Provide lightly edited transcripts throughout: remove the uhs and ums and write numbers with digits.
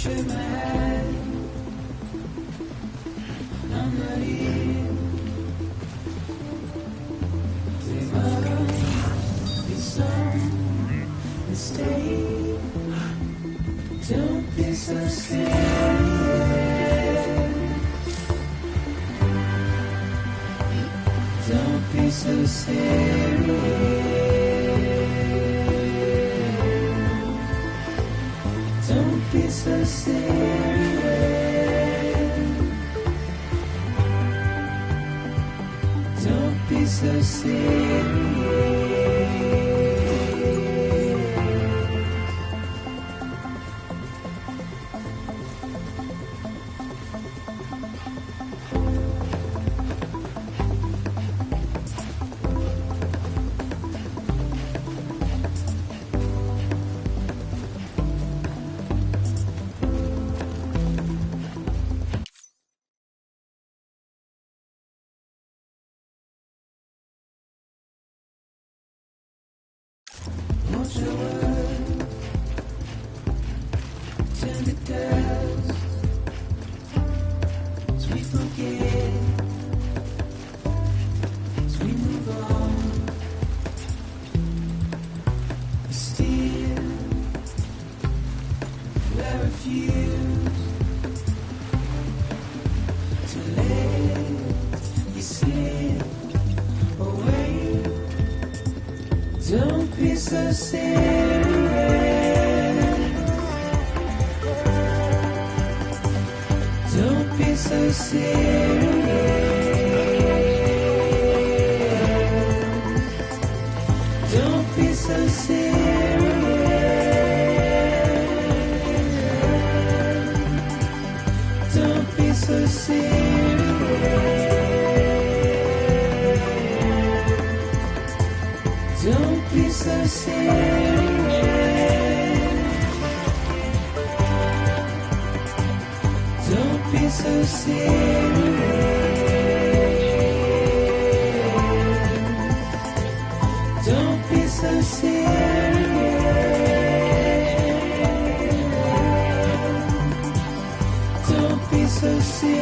shake my head. I'm not here. There must be some mistake. Don't be so serious. Don't be so serious. Don't be so serious. Don't be so serious. Won't your word turn to dust as we forget, as we move on? But still, I refuse to let you slip away. Don't be so serious. Don't be so serious. Don't be so serious. Don't be so serious. Don't be so serious. Don't be so serious. Don't be so serious. Don't be so serious.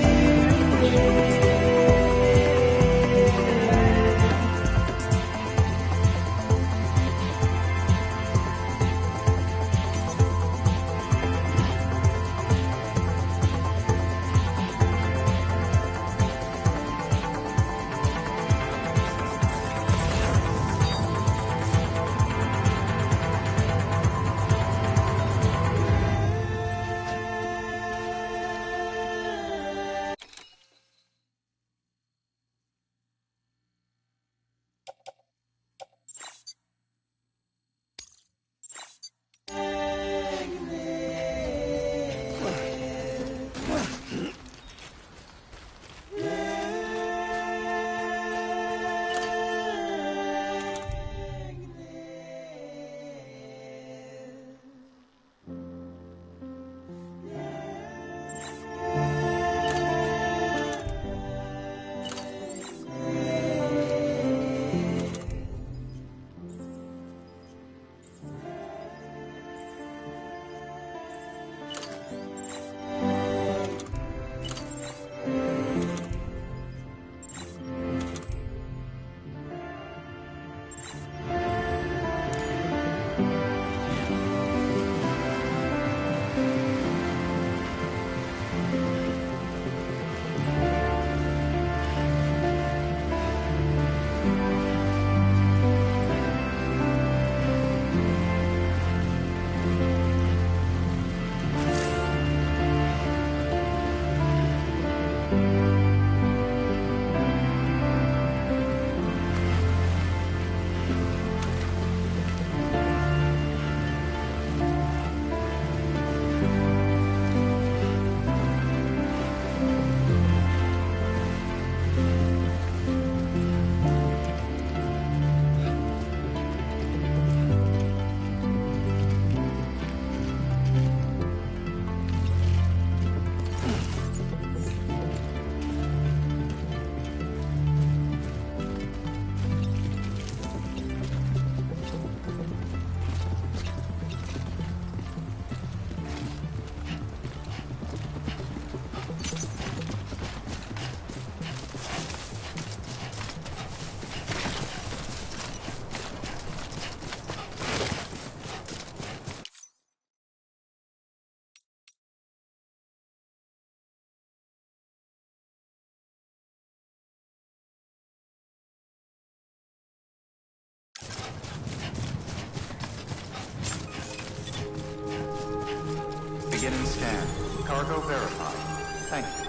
Beginning scan. Cargo verified. Thank you.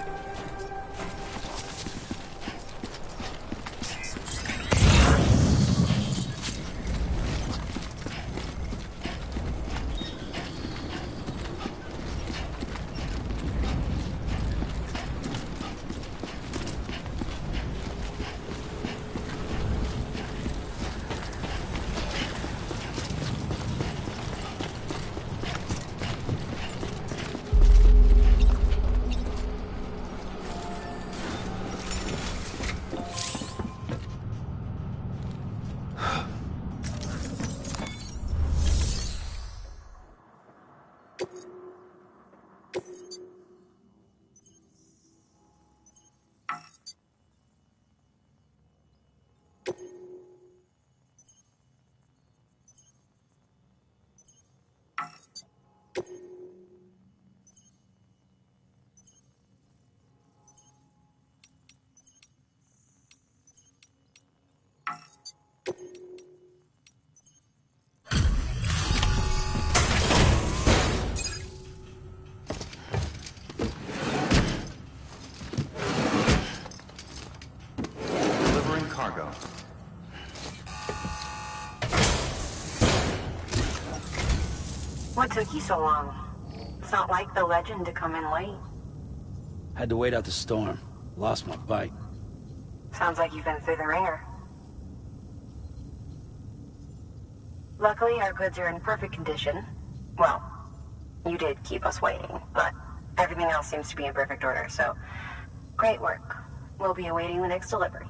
Cargo. What took you so long? It's not like the legend to come in late. Had to wait out the storm. Lost my bike. Sounds like you've been through the ringer. Luckily, our goods are in perfect condition. Well, you did keep us waiting, but everything else seems to be in perfect order, so great work. We'll be awaiting the next delivery.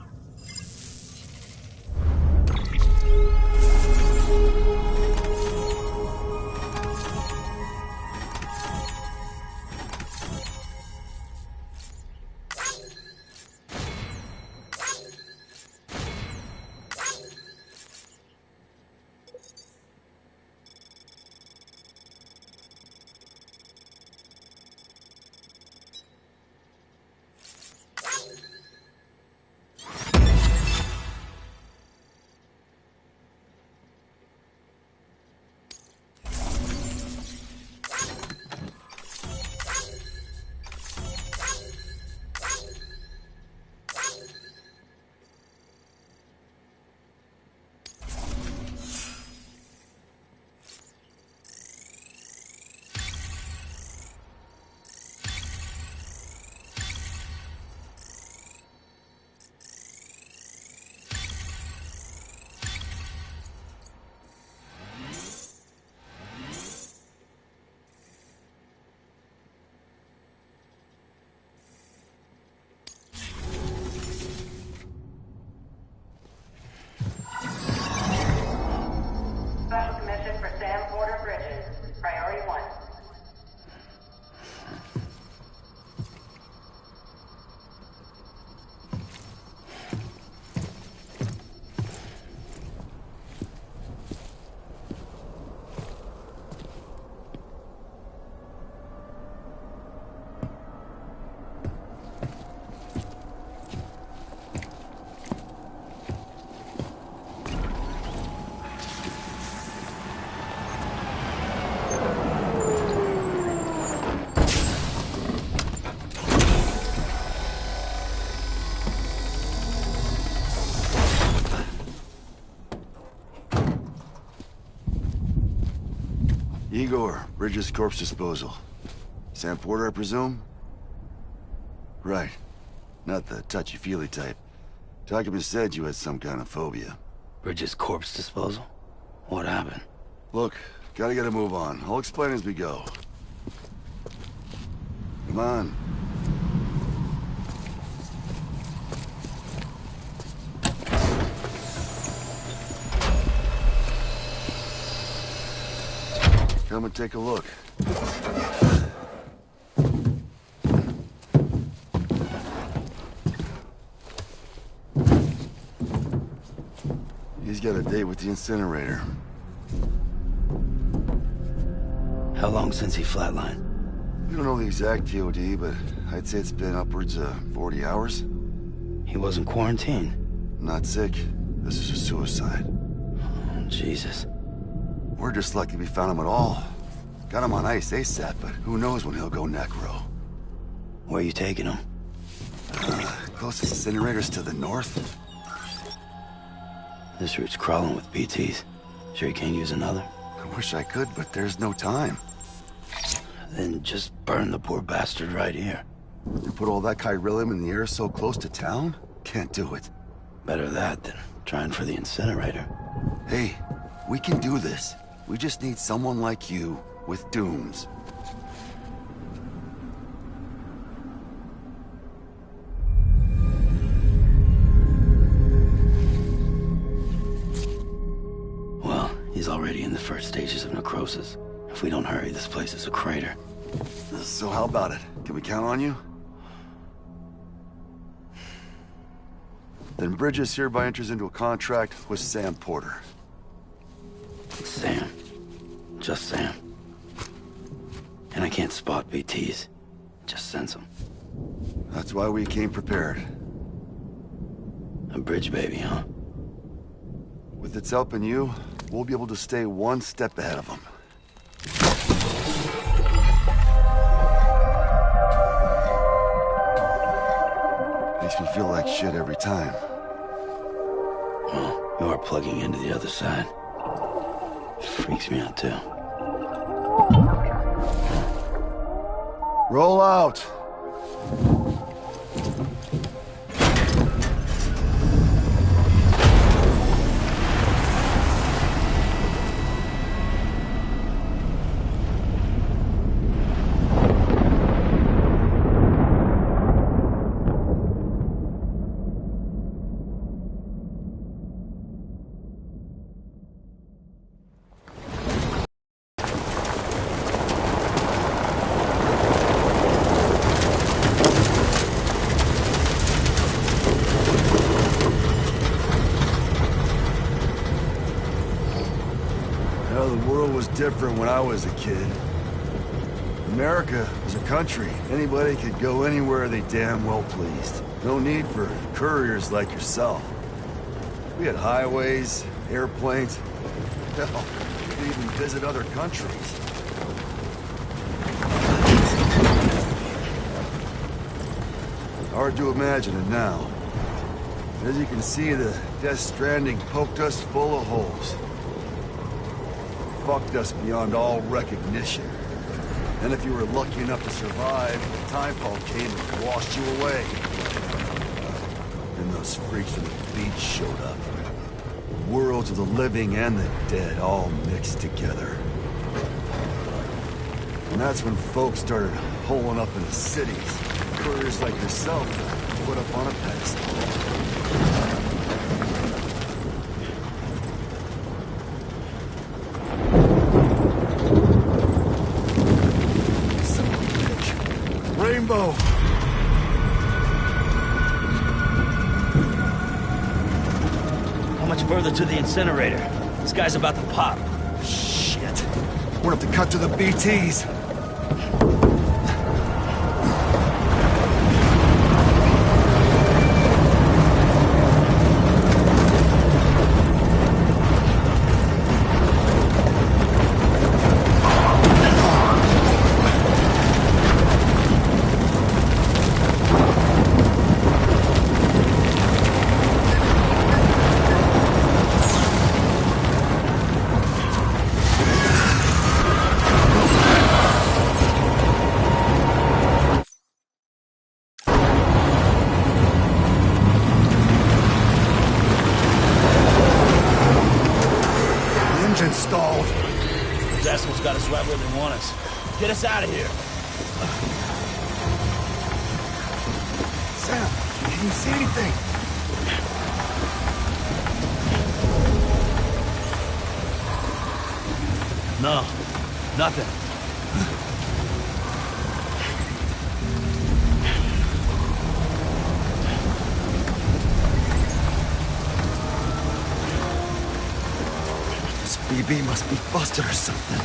Igor, Bridges Corpse Disposal. Sam Porter, I presume? Right. Not the touchy-feely type. Document said you had some kind of phobia. Bridges corpse disposal? What happened? Look, gotta get a move on. I'll explain as we go. Come on. Come and take a look. He's got a date with the incinerator. How long since he flatlined? We don't know the exact TOD, but I'd say it's been upwards of 40 hours. He wasn't quarantined? Not sick. This is a suicide. Oh, Jesus. We're just lucky we found him at all. Got him on ice ASAP, but who knows when he'll go necro. Where are you taking him? Closest incinerator's to the north. This route's crawling with BTs. Sure you can't use another? I wish I could, but there's no time. Then just burn the poor bastard right here. You put all that chiralium in the air so close to town? Can't do it. Better that than trying for the incinerator. Hey, we can do this. We just need someone like you with dooms. Well, he's already in the first stages of necrosis. If we don't hurry, this place is a crater. So how about it? Can we count on you? Then Bridges hereby enters into a contract with Sam Porter. Sam. Just Sam. And I can't spot BTs. Just sense them. That's why we came prepared. A bridge baby, huh? With its help and you, we'll be able to stay one step ahead of them. Makes me feel like shit every time. Well, you are plugging into the other side. Freaks me out, too. Roll out! Different when I was a kid. America was a country. Anybody could go anywhere they damn well pleased. No need for couriers like yourself. We had highways, airplanes. Hell, we could even visit other countries. Hard to imagine it now. As you can see, the Death Stranding poked us full of holes. Fucked us beyond all recognition. And if you were lucky enough to survive, the timefall came and washed you away. Then those freaks from the beach showed up. Worlds of the living and the dead all mixed together. And that's when folks started holing up in the cities. Couriers like yourself put up on a pedestal. Rainbow! How much further to the incinerator? This guy's about to pop. Shit. We're gonna have to cut to the BTs. Installed. Those assholes got us right where they want us. Get us out of here. Sam, can you see anything? No, nothing. BB must be busted or something.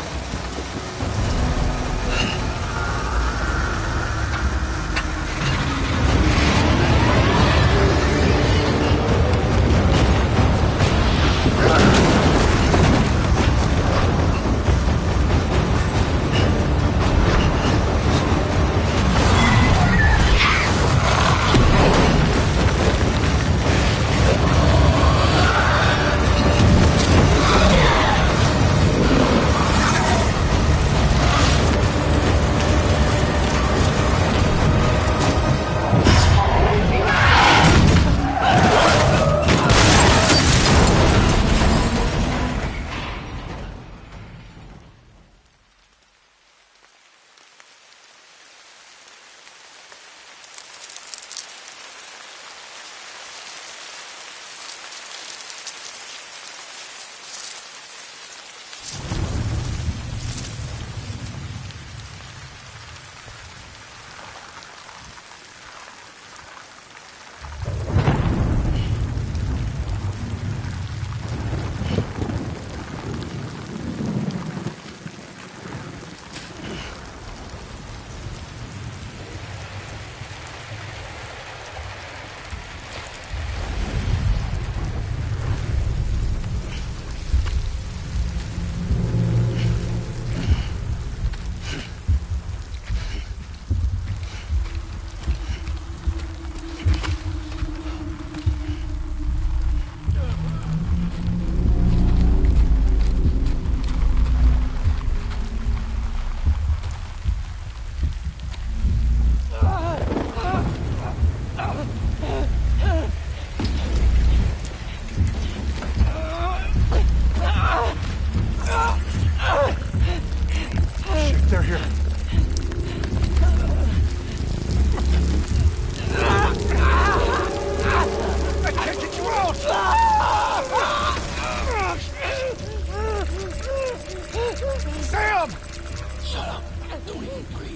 Sam! Shut up. Don't even breathe.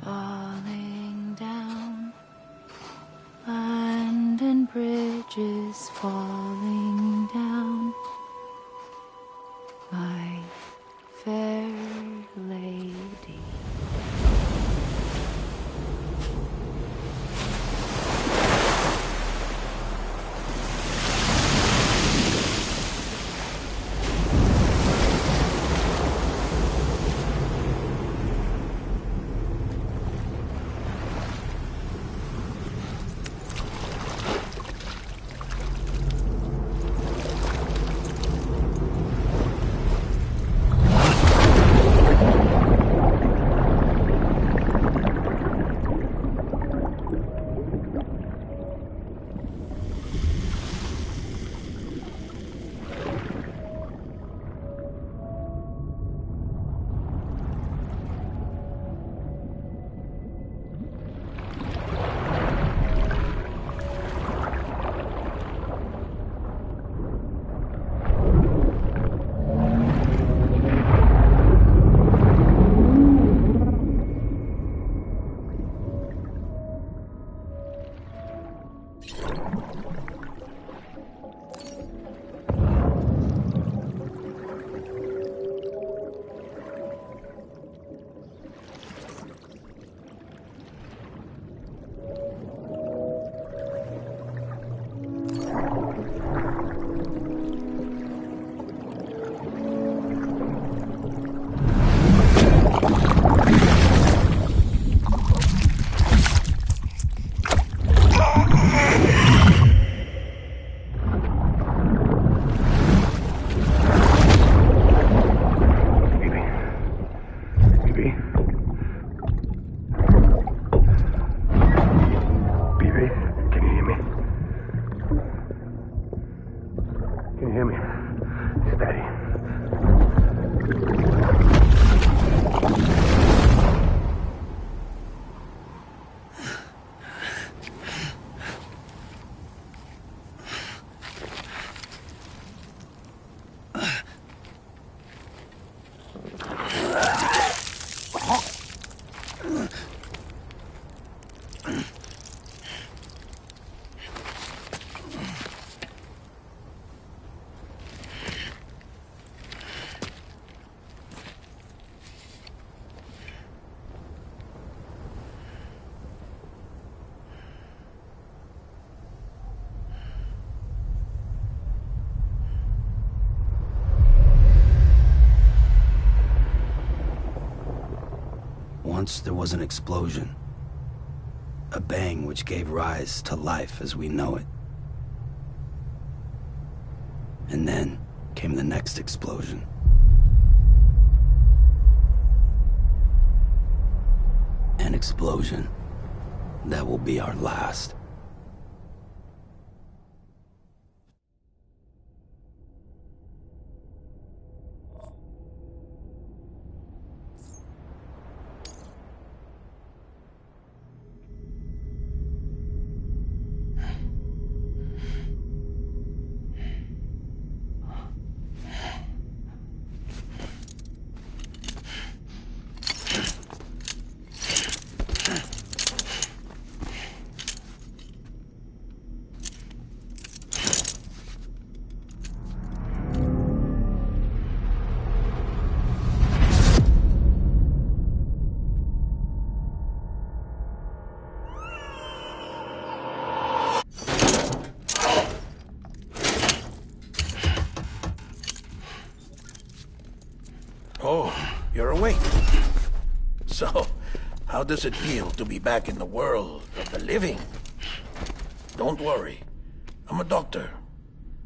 falling down. Land and bridges falling down. My fair lady. Once there was an explosion. A bang which gave rise to life as we know it. And then came the next explosion. An explosion that will be our last. Oh, you're awake. So, how does it feel to be back in the world of the living? Don't worry. I'm a doctor.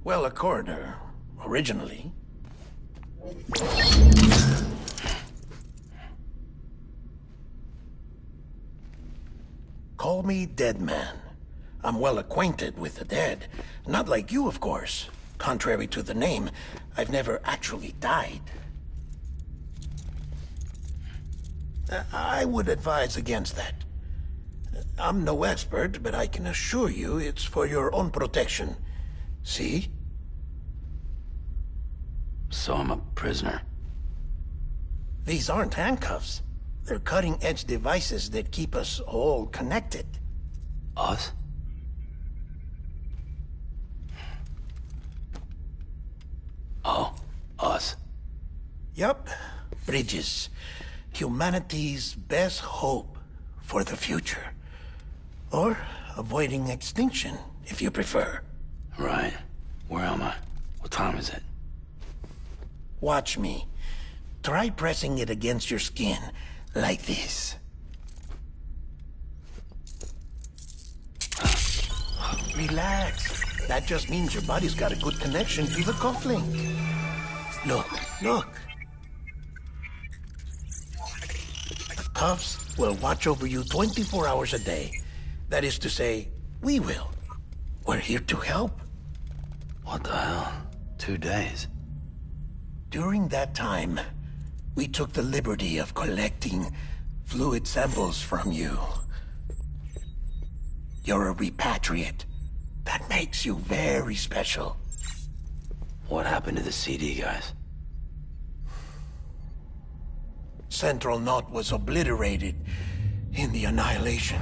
Well, a coroner, originally. Call me Dead Man. I'm well acquainted with the dead. Not like you, of course. Contrary to the name, I've never actually died. I would advise against that. I'm no expert, but I can assure you it's for your own protection. See? So I'm a prisoner. These aren't handcuffs. They're cutting-edge devices that keep us all connected. Us? Oh, us. Yup. Bridges. Humanity's best hope for the future. Or avoiding extinction, if you prefer. Right. Where am I? What time is it? Watch me. Try pressing it against your skin, like this. Relax. That just means your body's got a good connection to the cufflink. Look, look. The cuffs will watch over you 24 hours a day. That is to say, we will. We're here to help. What the hell? 2 days? During that time, we took the liberty of collecting fluid samples from you. You're a repatriate. That makes you very special. What happened to the CD guys? Central Knot was obliterated in the annihilation.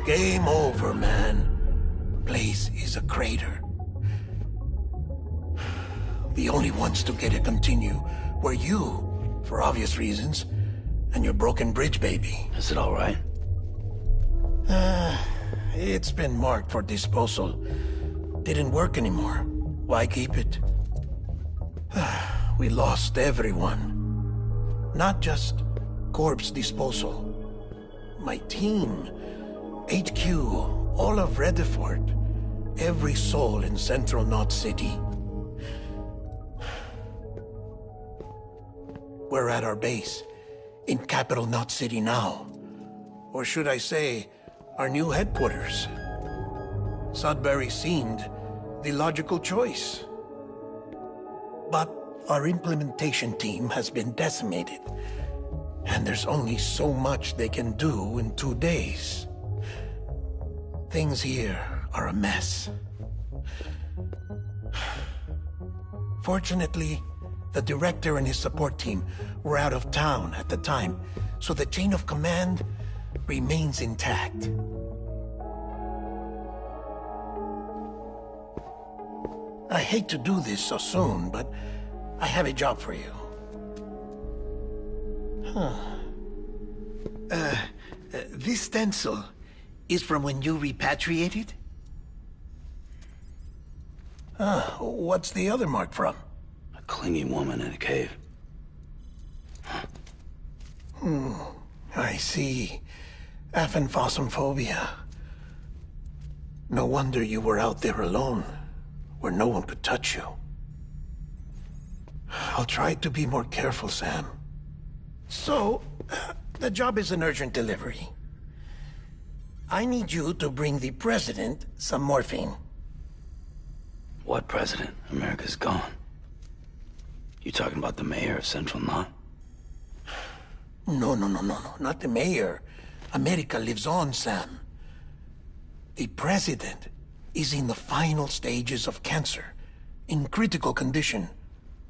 Game over, man. Place is a crater. The only ones to get to continue were you, for obvious reasons, and your broken bridge baby. Is it all right? It's been marked for disposal. Didn't work anymore. Why keep it? We lost everyone. Not just corpse disposal. My team, HQ, all of Redefort, every soul in Central Knot City. We're at our base, in Capital Knot City now. Or should I say, our new headquarters. Sudbury seemed the logical choice. But our implementation team has been decimated, and there's only so much they can do in 2 days. Things here are a mess. Fortunately, the director and his support team were out of town at the time, so the chain of command remains intact. I hate to do this so soon, but I have a job for you. This stencil is from when you repatriated? What's the other mark from? A clinging woman in a cave. I see. Aphenphosmphobia. No wonder you were out there alone, where no one could touch you. I'll try to be more careful, Sam. So, the job is an urgent delivery. I need you to bring the president some morphine. What president? America's gone. You talking about the mayor of Central Knot? No, not the mayor. America lives on, Sam. The president is in the final stages of cancer, in critical condition,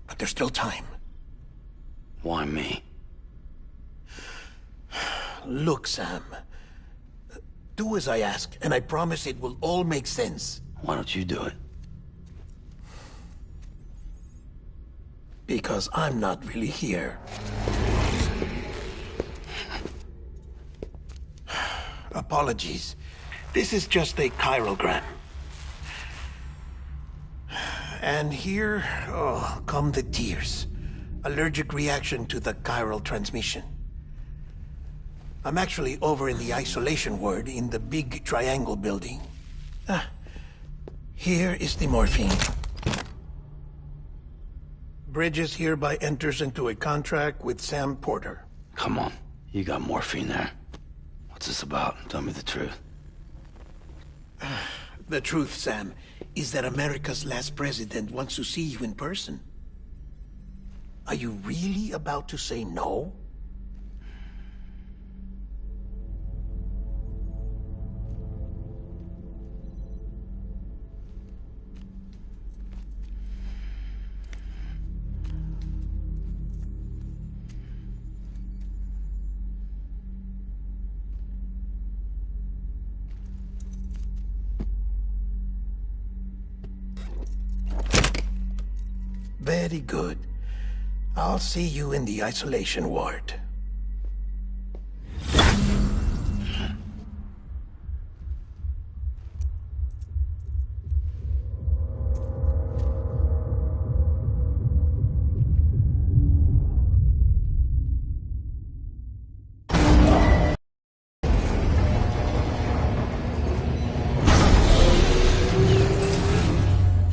but there's still time. Why me? Look, Sam. Do as I ask, and I promise it will all make sense. Why don't you do it? Because I'm not really here. Apologies. This is just a chirogram. And here, come the tears. Allergic reaction to the chiral transmission. I'm actually over in the isolation ward in the big triangle building. Here is the morphine. Bridges hereby enters into a contract with Sam Porter. Come on. You got morphine there. What's this about? Tell me the truth. The truth, Sam, is that America's last president wants to see you in person. Are you really about to say no? Very good. I'll see you in the isolation ward.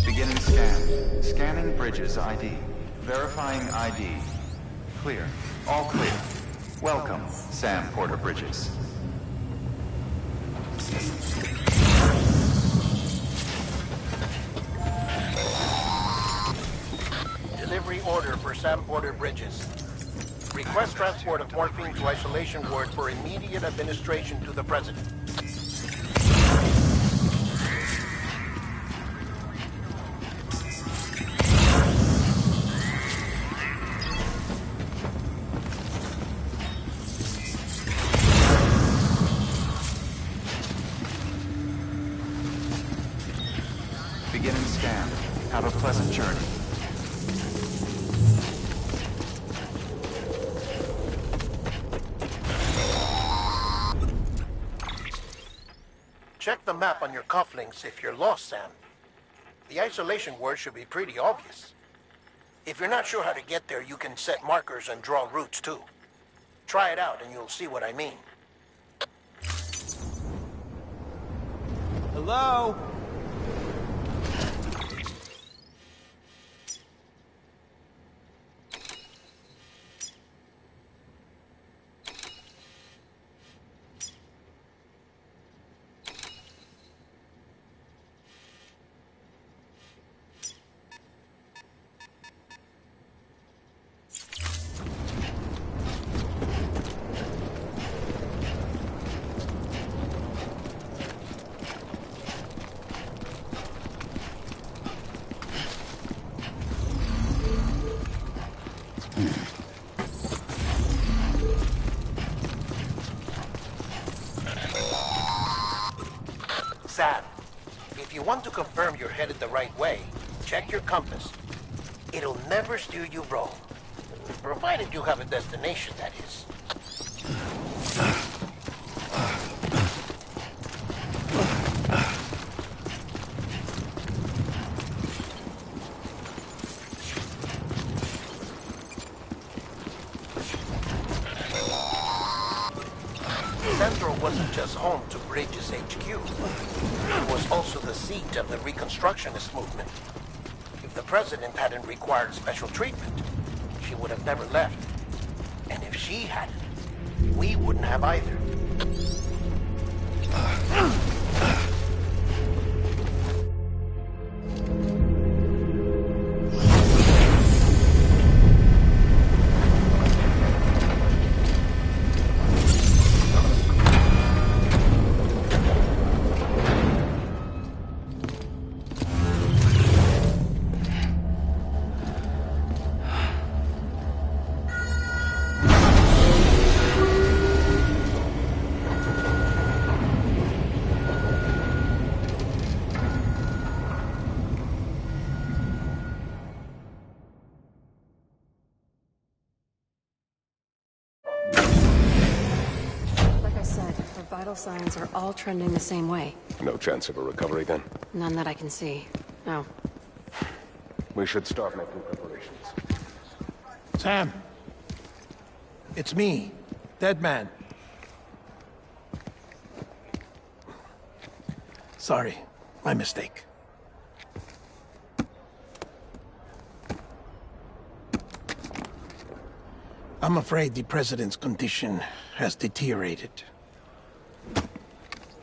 Beginning scan. Scanning Bridges ID. Verifying ID. Clear. All clear. Welcome, Sam Porter Bridges. Delivery order for Sam Porter Bridges. Request transport of morphine to isolation ward for immediate administration to the President. Beginning scan. Have a pleasant journey. Check the map on your cufflinks if you're lost, Sam. The isolation word should be pretty obvious. If you're not sure how to get there, you can set markers and draw routes too. Try it out and you'll see what I mean. Hello? Sam, if you want to confirm you're headed the right way, check your compass. It'll never steer you wrong. Provided you have a destination, that is. Central wasn't just home to Bridges HQ. It was also the seat of the Reconstructionist movement. If the President hadn't required special treatment, she would have never left. And if she hadn't, we wouldn't have either. Vital signs are all trending the same way. No chance of a recovery then? None that I can see. No. We should start making preparations. Sam, it's me, Dead Man. Sorry, my mistake. I'm afraid the President's condition has deteriorated.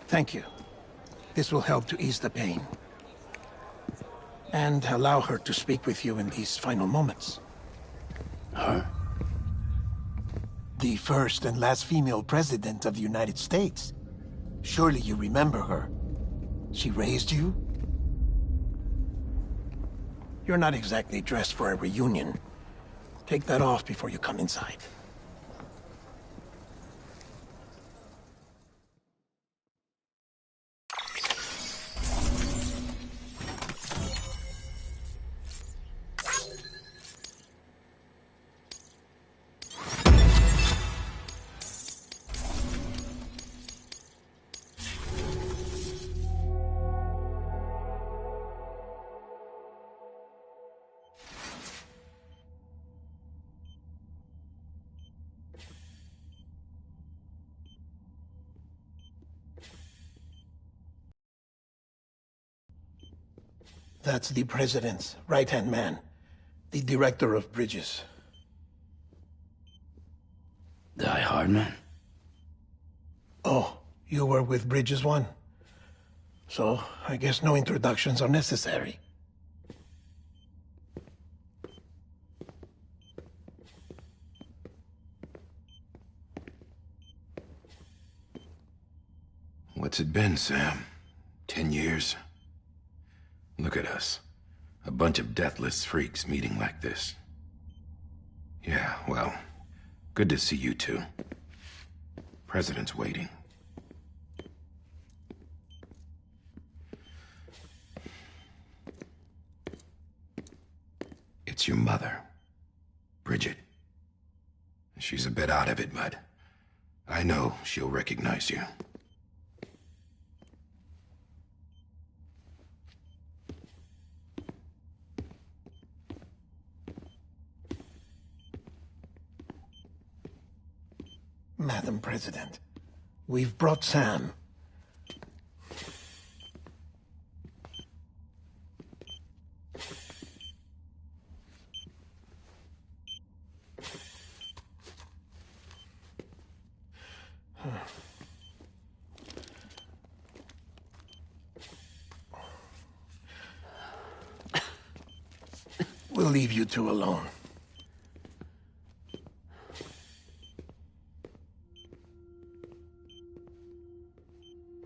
Thank you. This will help to ease the pain. And allow her to speak with you in these final moments. Her? The first and last female president of the United States. Surely you remember her. She raised you? You're not exactly dressed for a reunion. Take that off before you come inside. That's the president's right-hand man, the director of bridges. Die Hard Man? Oh, you were with Bridges 1? So, I guess no introductions are necessary. What's it been, Sam? 10 years? Look at us. A bunch of deathless freaks meeting like this. Yeah, well, good to see you two. President's waiting. It's your mother, Bridget. She's a bit out of it, but I know she'll recognize you. Madam President, we've brought Sam. We'll leave you two alone.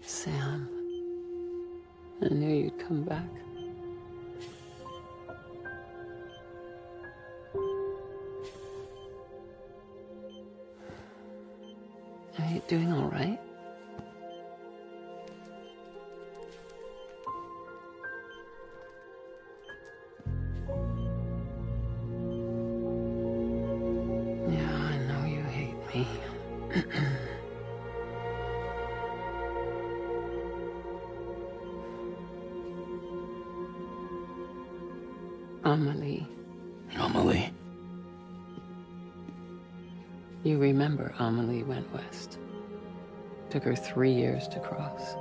Sam, I knew you'd come back. Are you doing all right? Yeah, I know you hate me. Amelie. Amelie? You remember Amelie went west. Took her 3 years to cross.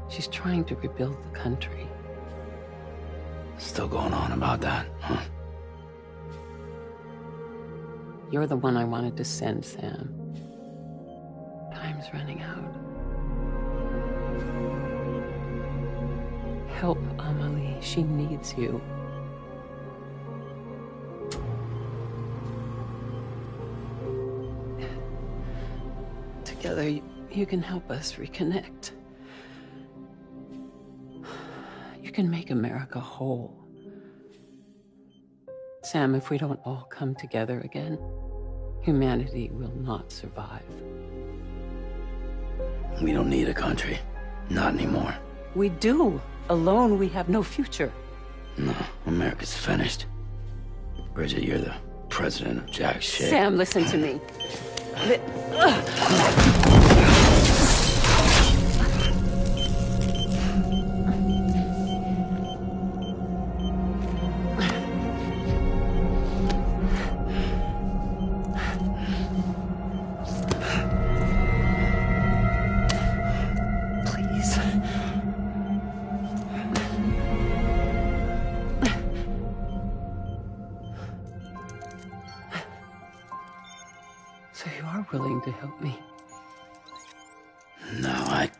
She's trying to rebuild the country. Still going on about that, huh? You're the one I wanted to send, Sam. Time's running out. Help Amelie. She needs you. Together, you can help us reconnect. You can make America whole. Sam, if we don't all come together again, humanity will not survive. We don't need a country. Not anymore. We do. Alone, we have no future. No, America's finished. Bridget, you're the president of jack shit. Sam, listen to me. Please. So you are willing to help me? No, I...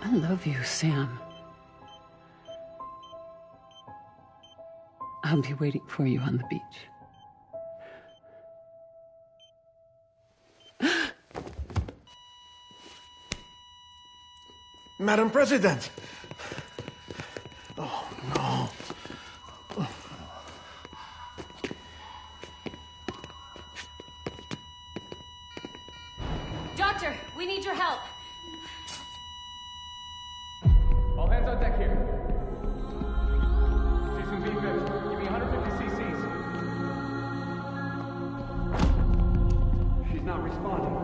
I love you, Sam. I'll be waiting for you on the beach. Madam President! Oh, no. Doctor, we need your help. All hands on deck here. Jason being good. Give me 150 cc's. She's not responding.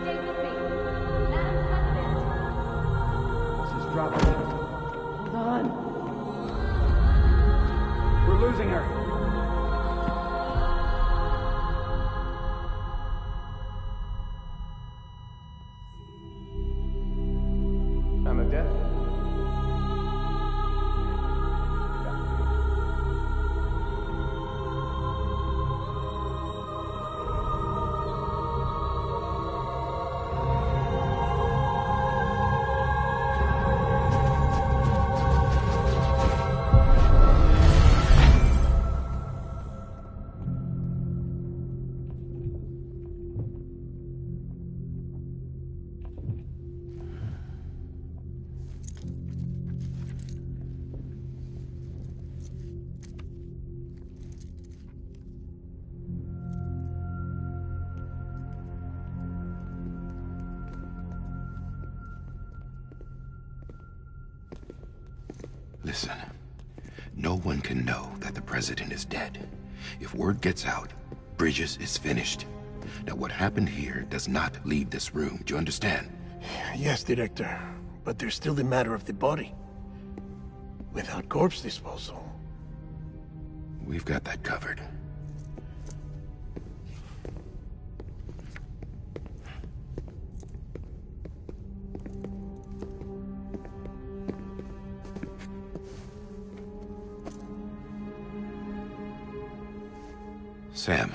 Stay with me. Listen, no one can know that the president is dead. If word gets out, Bridges is finished. Now, what happened here does not leave this room. Do you understand? Yes, Director. But there's still the matter of the body. Without corpse disposal. We've got that covered. Sam,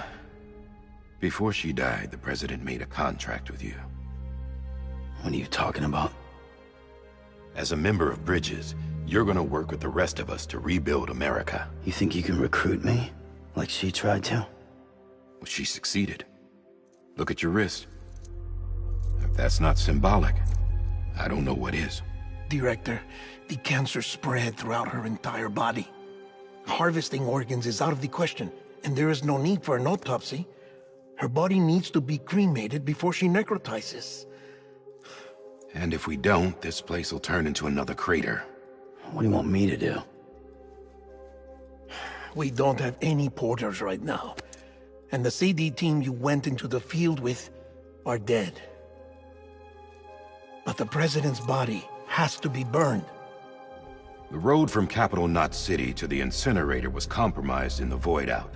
before she died, the president made a contract with you. What are you talking about? As a member of Bridges, you're gonna work with the rest of us to rebuild America. You think you can recruit me? Like she tried to? Well, she succeeded. Look at your wrist. If that's not symbolic, I don't know what is. Director, the cancer spread throughout her entire body. Harvesting organs is out of the question, and there is no need for an autopsy. Her body needs to be cremated before she necrotizes. And if we don't, this place will turn into another crater. What do you want me to do? We don't have any porters right now. And the CD team you went into the field with are dead. But the president's body has to be burned. The road from Capital Knot City to the incinerator was compromised in the void out.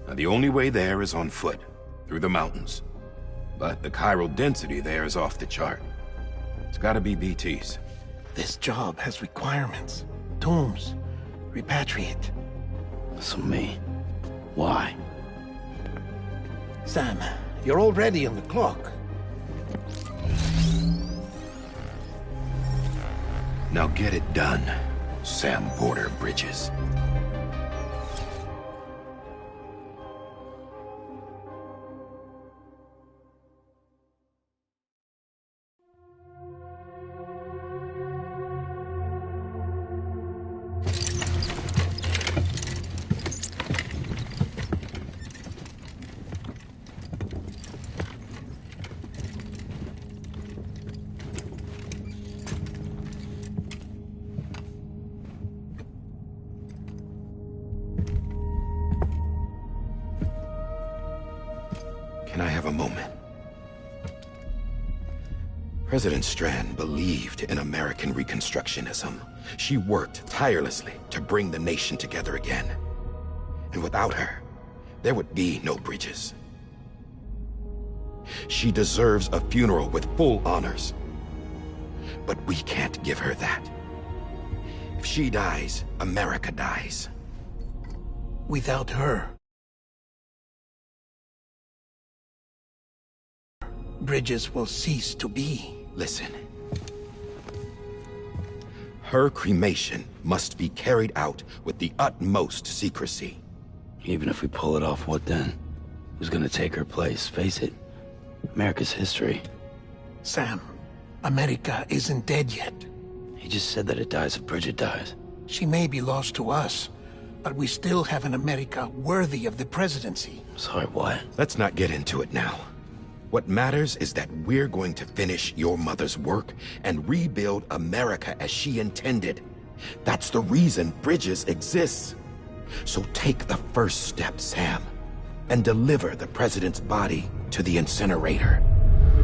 Now, the only way there is on foot, through the mountains. But the chiral density there is off the chart. It's gotta be BTs. This job has requirements. Tombs. Repatriate. So me. Why? Sam, you're already on the clock. Now get it done, Sam Porter Bridges. Can I have a moment? President Strand believed in American Reconstructionism. She worked tirelessly to bring the nation together again. And without her, there would be no Bridges. She deserves a funeral with full honors. But we can't give her that. If she dies, America dies. Without her, Bridges will cease to be. Listen. Her cremation must be carried out with the utmost secrecy. Even if we pull it off, what then? Who's gonna take her place? Face it, America's history. Sam, America isn't dead yet. He just said that it dies if Bridget dies. She may be lost to us, but we still have an America worthy of the presidency. Sorry, what? Let's not get into it now. What matters is that we're going to finish your mother's work and rebuild America as she intended. That's the reason Bridges exists. So take the first step, Sam, and deliver the president's body to the incinerator.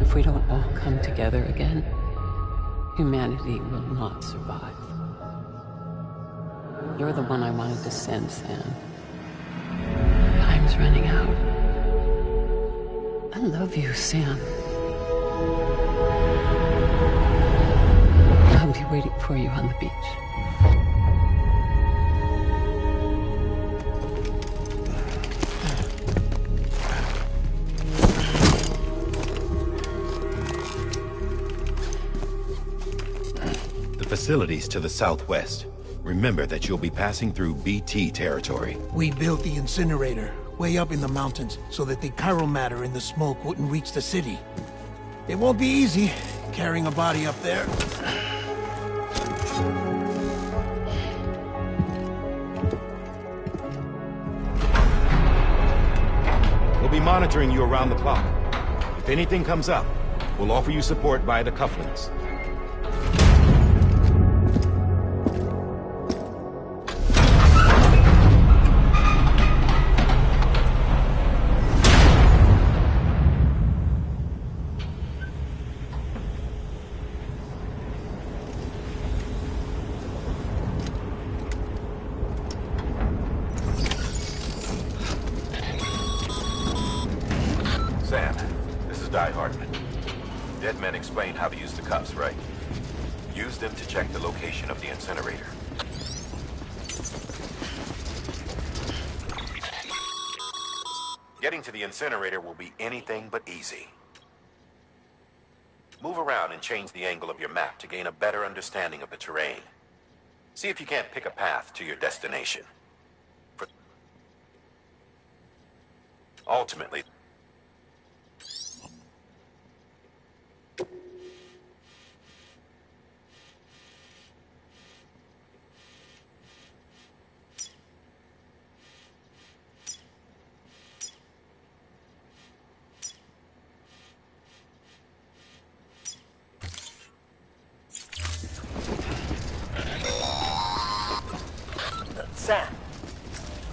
If we don't all come together again, humanity will not survive. You're the one I wanted to send, Sam. Time's running out. I love you, Sam. I'll be waiting for you on the beach. The facilities to the southwest. Remember that you'll be passing through BT territory. We built the incinerator way up in the mountains so that the chiral matter in the smoke wouldn't reach the city. It won't be easy carrying a body up there. We'll be monitoring you around the clock. If anything comes up, we'll offer you support via the cufflinks. Die Hardman. Dead men explained how to use the cuffs, right? Use them to check the location of the incinerator. Getting to the incinerator will be anything but easy. Move around and change the angle of your map to gain a better understanding of the terrain. See if you can't pick a path to your destination. Ultimately, Sam,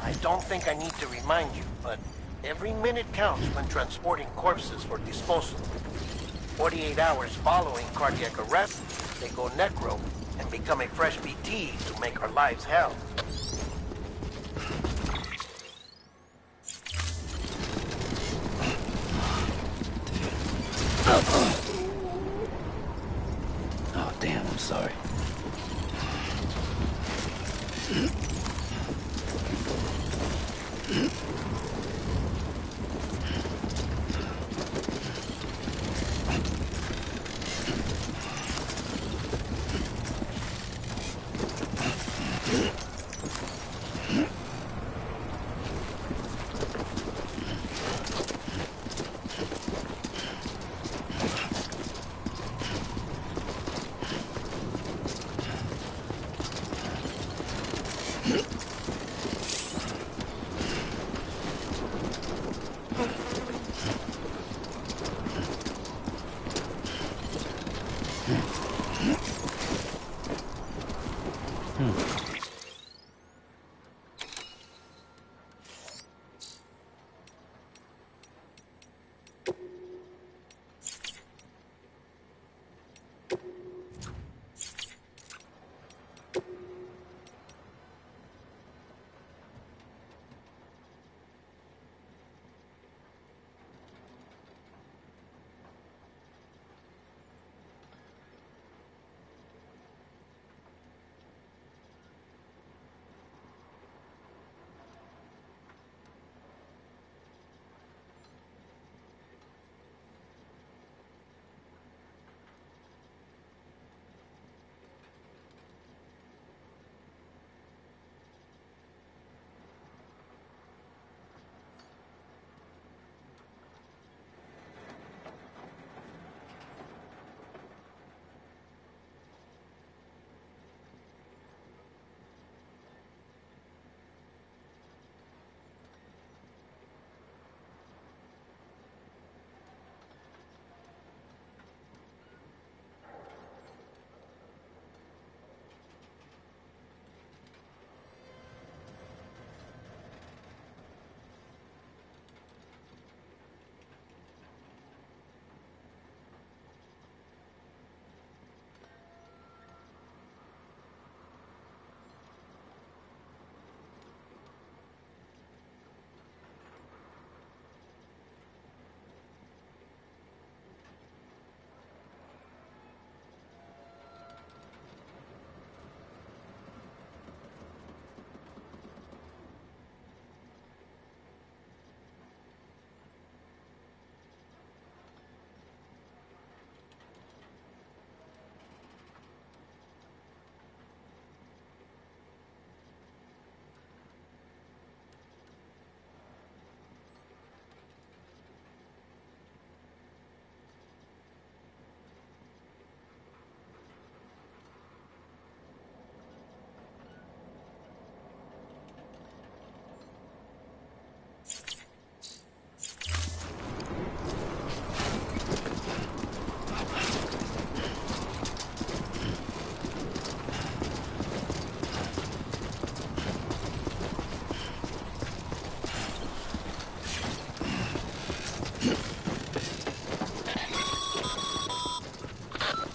I don't think I need to remind you, but every minute counts when transporting corpses for disposal. 48 hours following cardiac arrest, they go necro and become a fresh BT to make our lives hell. Oh, damn, I'm sorry.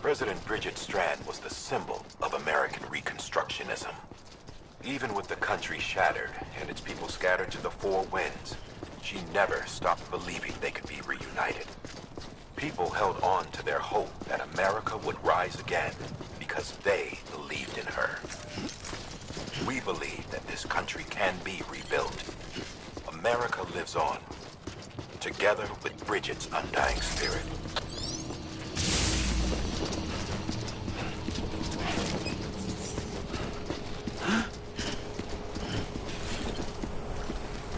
President Bridget Strand was the symbol of American Reconstructionism. Even with the country shattered and its people scattered to the four winds, she never stopped believing they could be reunited. people held on to their hope that America would rise again because they believed in her. We believe that this country can be rebuilt. America lives on, together with Bridget's undying spirit.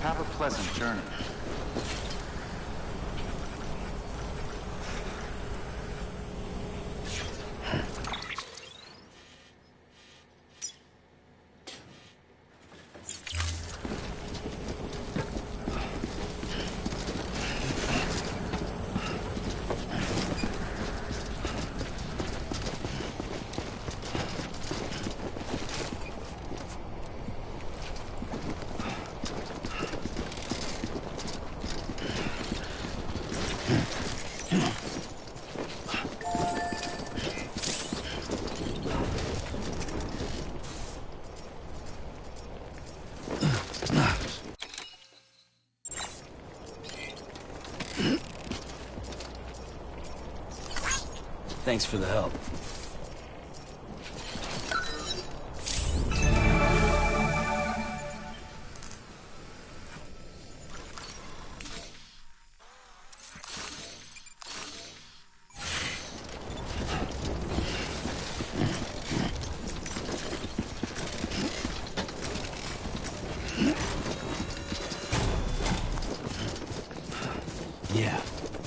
Have a pleasant journey. Thanks for the help.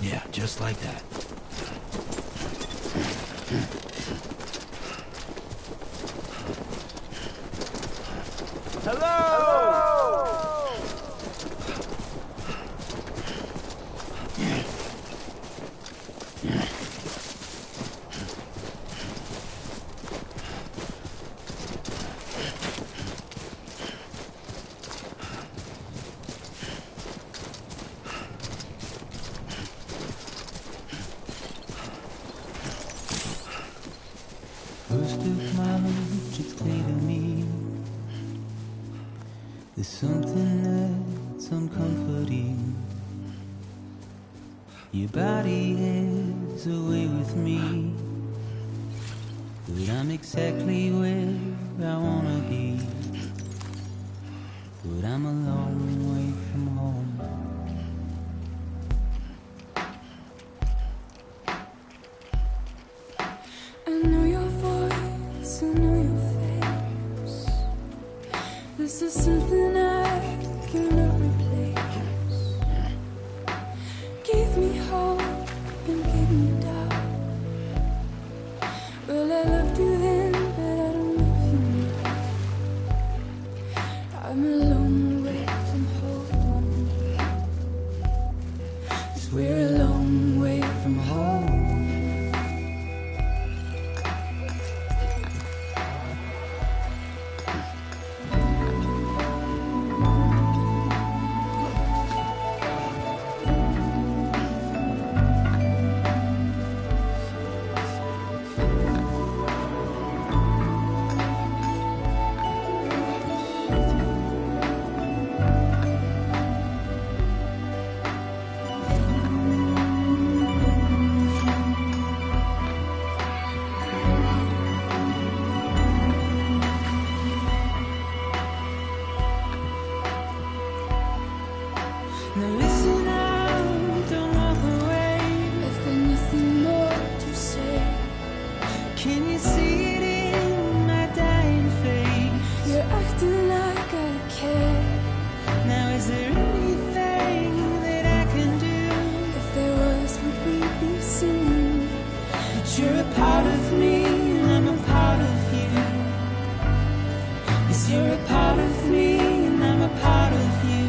Yeah, just like that. First of March, it's clear to me there's something that's uncomforting. Your body is away with me, but I'm exactly where I wanna be. But I'm a long way from home. I know your voice, I know your face. This is something I cannot replace. Give me hope and give me doubt. Well, I loved you then, but I don't love you now. I'm a long way from home. 'Cause we're a long way from home. Now listen out, don't walk away. I've got nothing more to say. Can you see it in my dying face? You're acting like I care. Now is there anything that I can do? If there was, would we be singing? That you're a part of me and I'm a part of you. Yes, you're a part of me and I'm a part of you.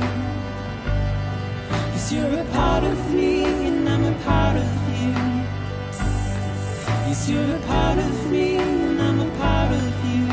You're a part of me and I'm a part of you. Yes, you're a part of me and I'm a part of you.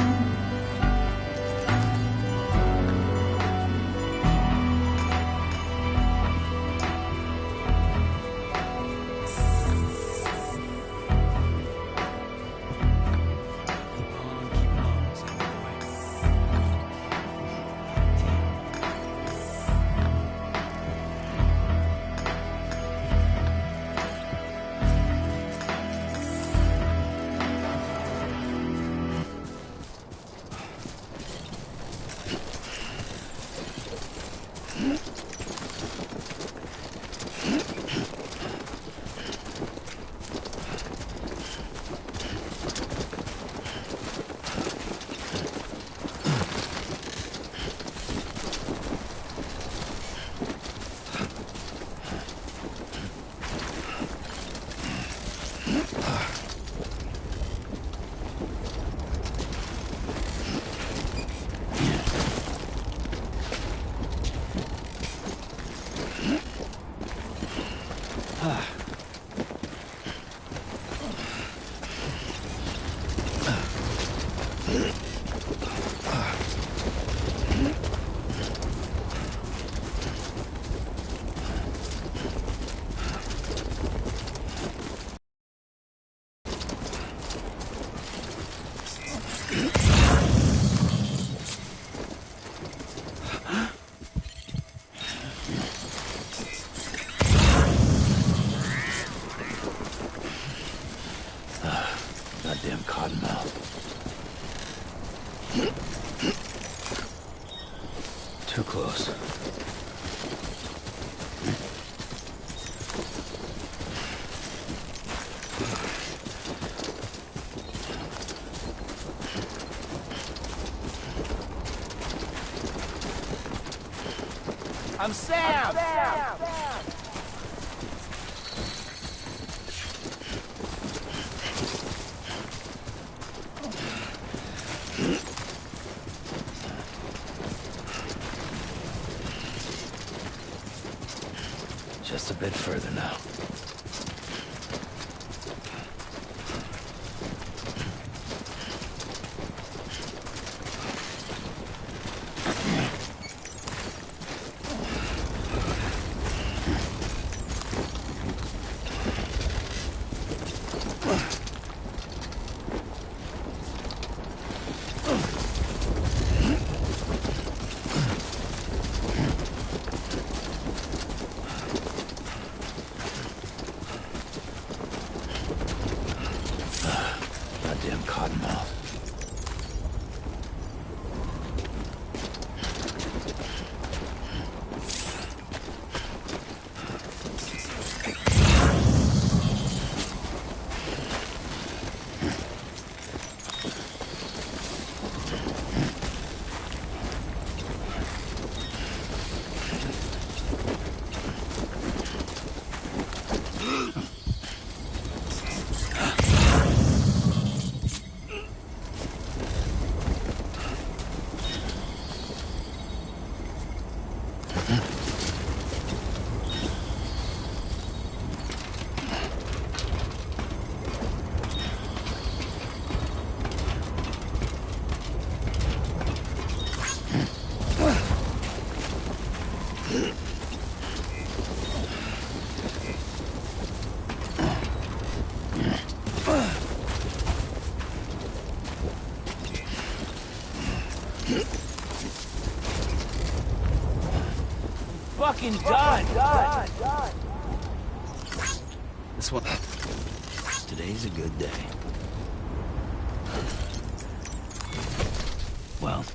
Cottonmouth. Too close. I'm Sam! Just a bit further now. Goddamn Cottonmouth. Fucking done! This one... Today's a good day. Well...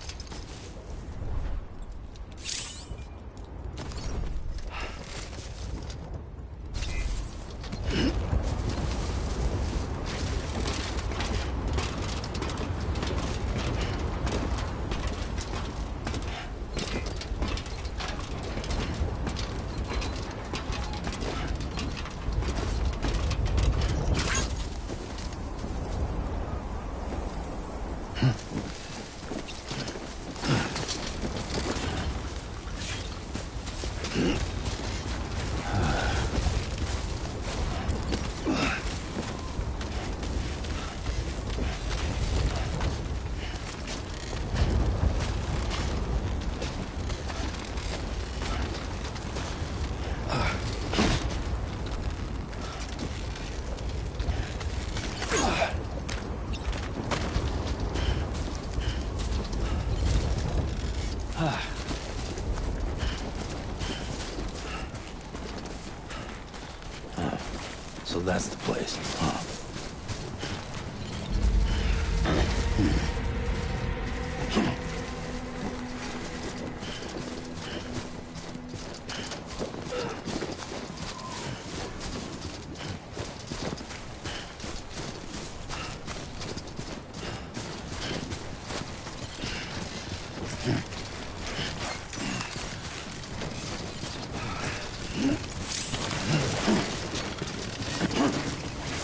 So that's the place, huh?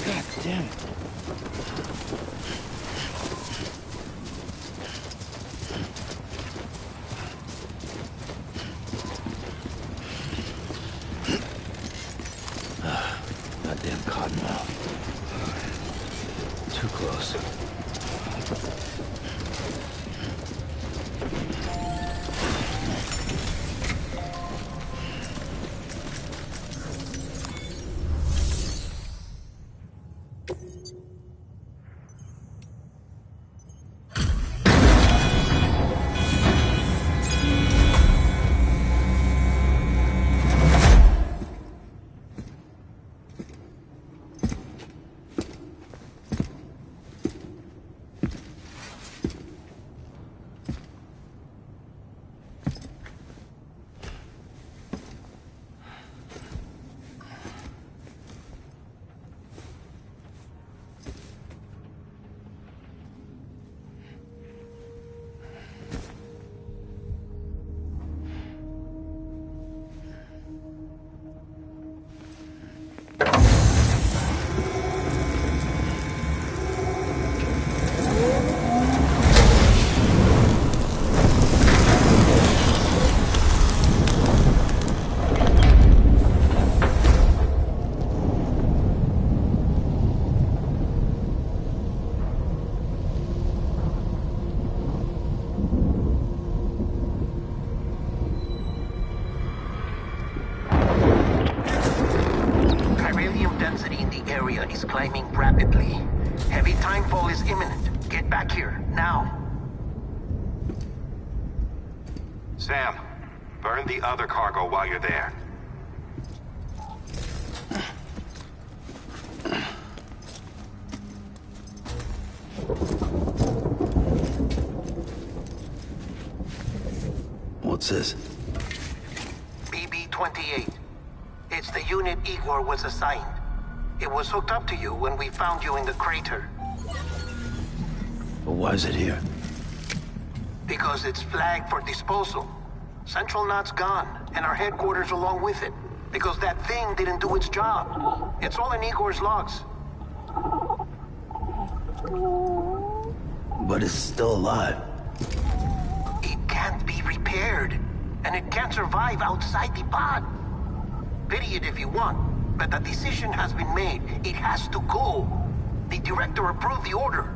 God damn it. Goddamn Cottonmouth. Too close. Delta is climbing rapidly. Heavy timefall is imminent. Get back here, now. Sam, burn the other cargo while you're there. What's this? BB-28. It's the unit Igor was assigned. It was hooked up to you when we found you in the crater. But why is it here? Because it's flagged for disposal. Central Knot's gone, and our headquarters along with it. Because that thing didn't do its job. It's all in Igor's logs. But it's still alive. It can't be repaired, and it can't survive outside the pod. Pity it if you want, but the decision has been made. It has to go. The director approved the order.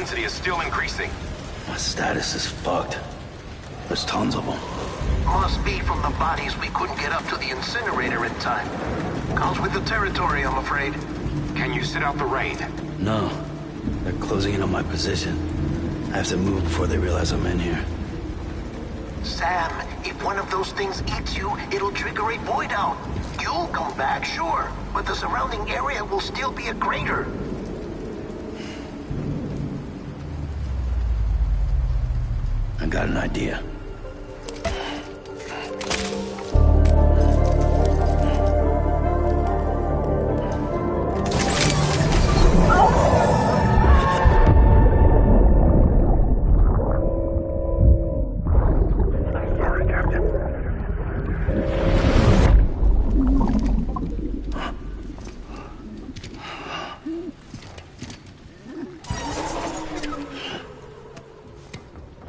density is still increasing. My status is fucked. There's tons of them. Must be from the bodies we couldn't get up to the incinerator in time. Comes with the territory, I'm afraid. Can you sit out the rain? No. They're closing in on my position. I have to move before they realize I'm in here. Sam, if one of those things eats you, it'll trigger a void out. You'll come back, sure, but the surrounding area will still be a crater. I got an idea.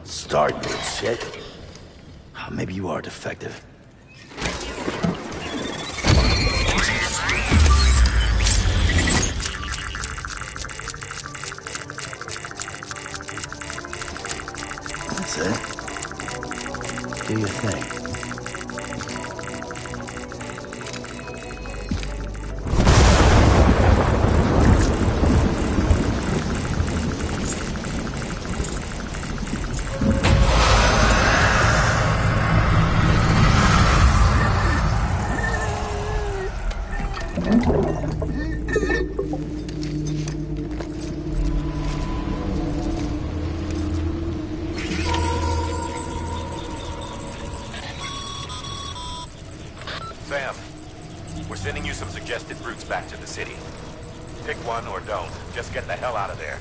Start, little shit. Maybe you are defective. That's it. Do your thing. Sam, we're sending you some suggested routes back to the city. Pick one or don't. Just get the hell out of there.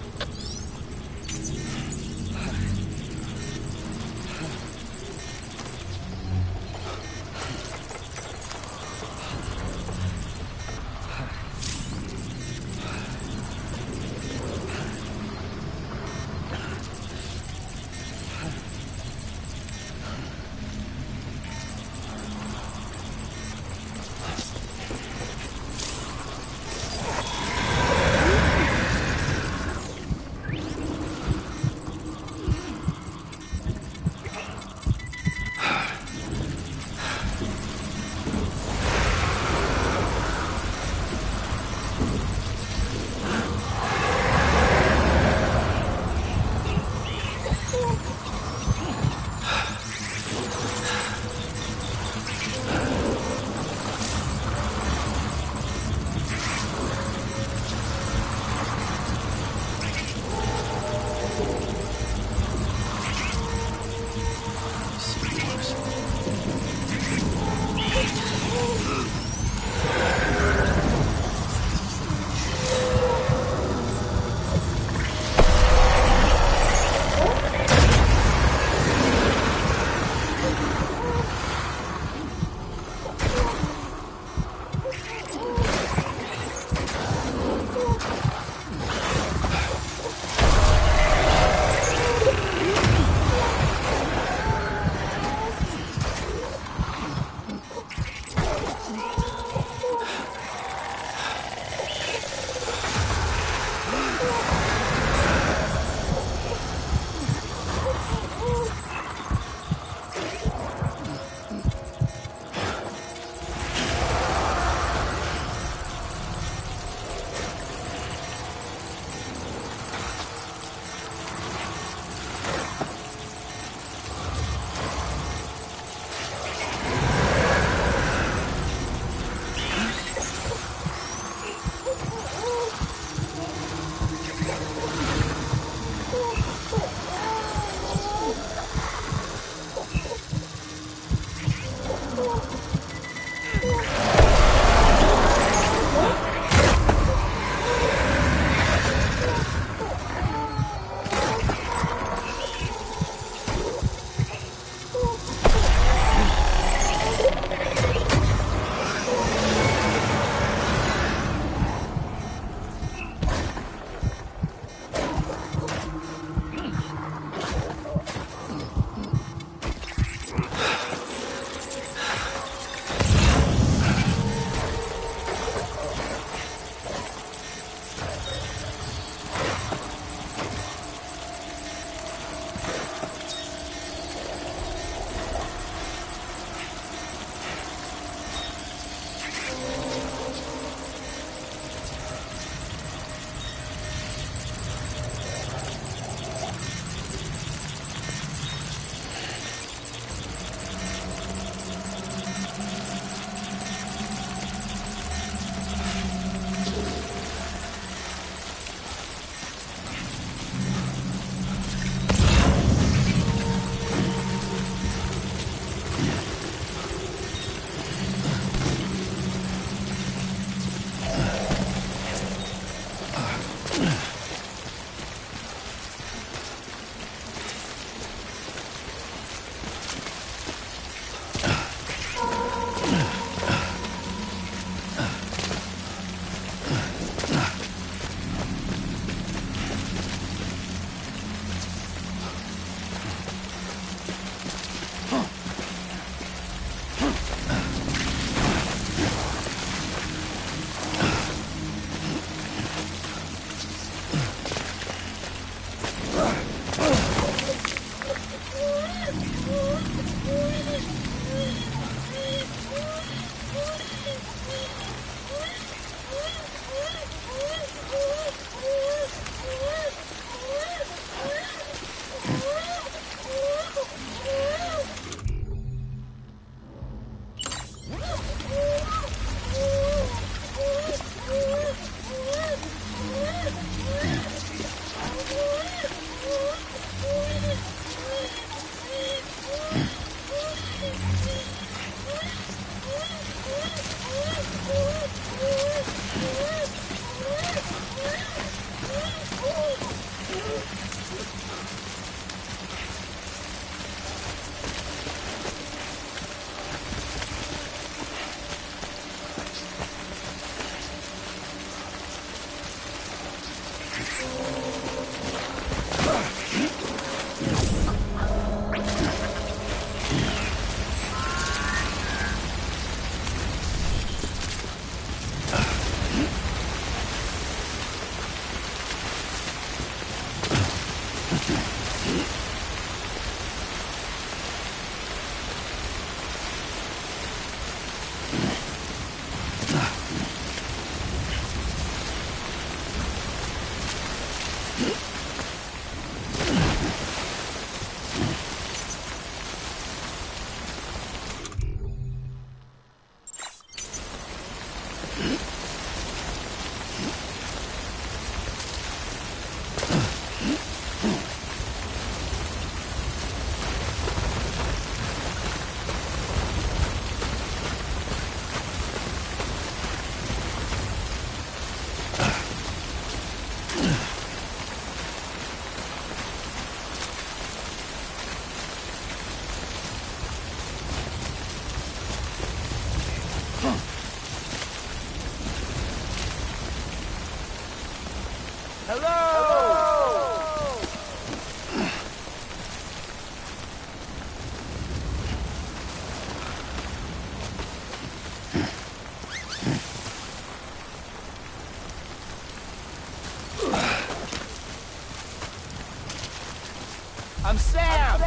I'm Sam!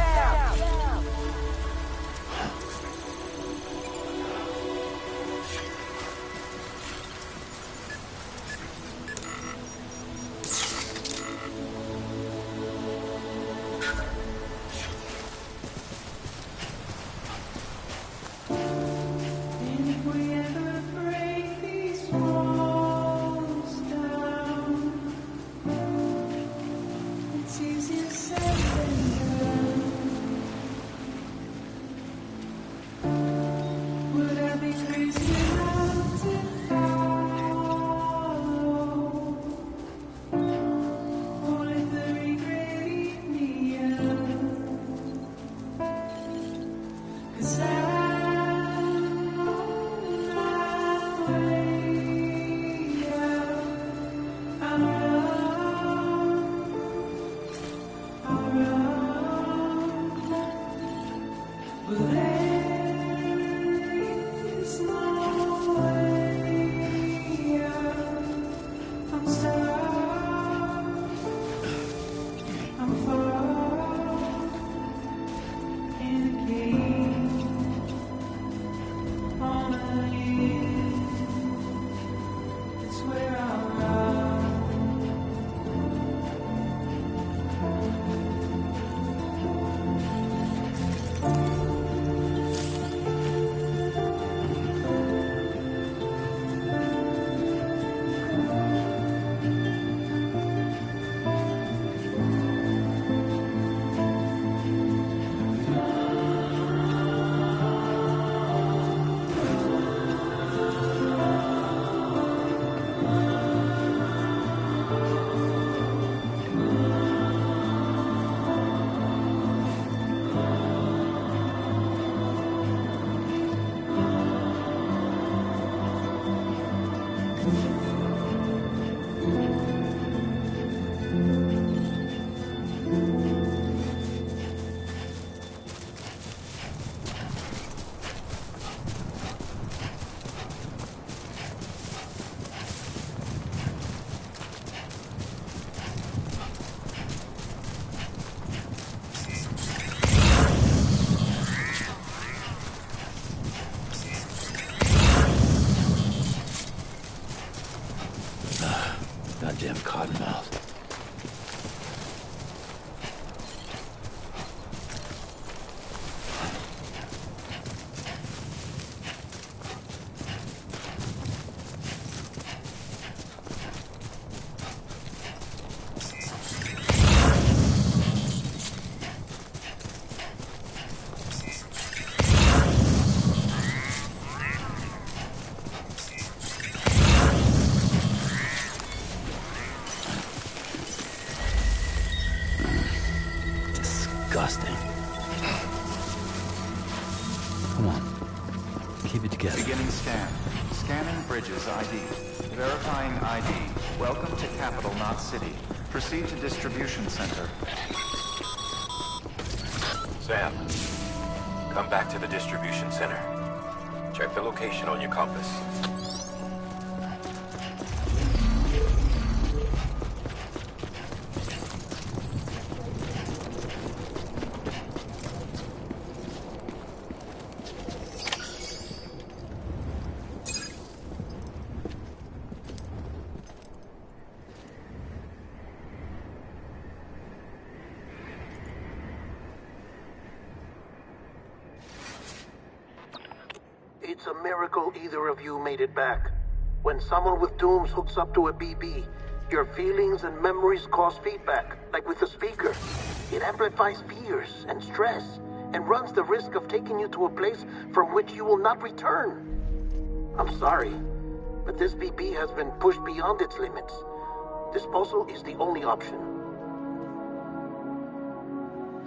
And if we ever break these walls down, it's easier said than done. Would I be crazy enough to follow? Or let the regret eat me up? 'Cause I'm on my way out. I'll run, but there is no way out. I'm stuck, I'm far in a cage. On a limb, it's where I'll run. Come on. Keep it together. Beginning scan. Scanning Bridges ID. Verifying ID. Welcome to Capital Knot City. Proceed to Distribution Center. Sam, come back to the distribution center. Check the location on your compass. It's a miracle either of you made it back. When someone with dooms hooks up to a BB, your feelings and memories cause feedback, like with the speaker. It amplifies fears and stress, and runs the risk of taking you to a place from which you will not return. I'm sorry, but this BB has been pushed beyond its limits. Disposal is the only option.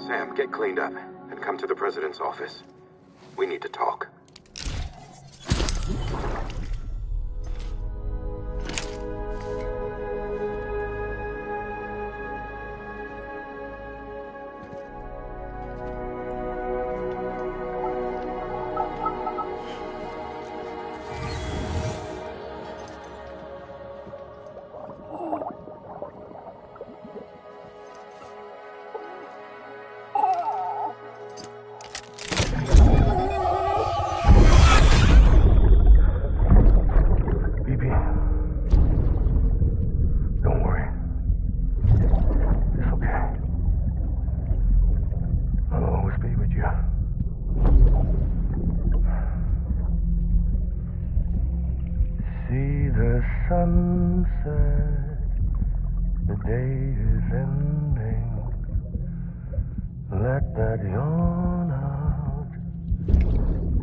Sam, get cleaned up and come to the President's office. We need to talk. Sunset, the day is ending. Let that yawn out.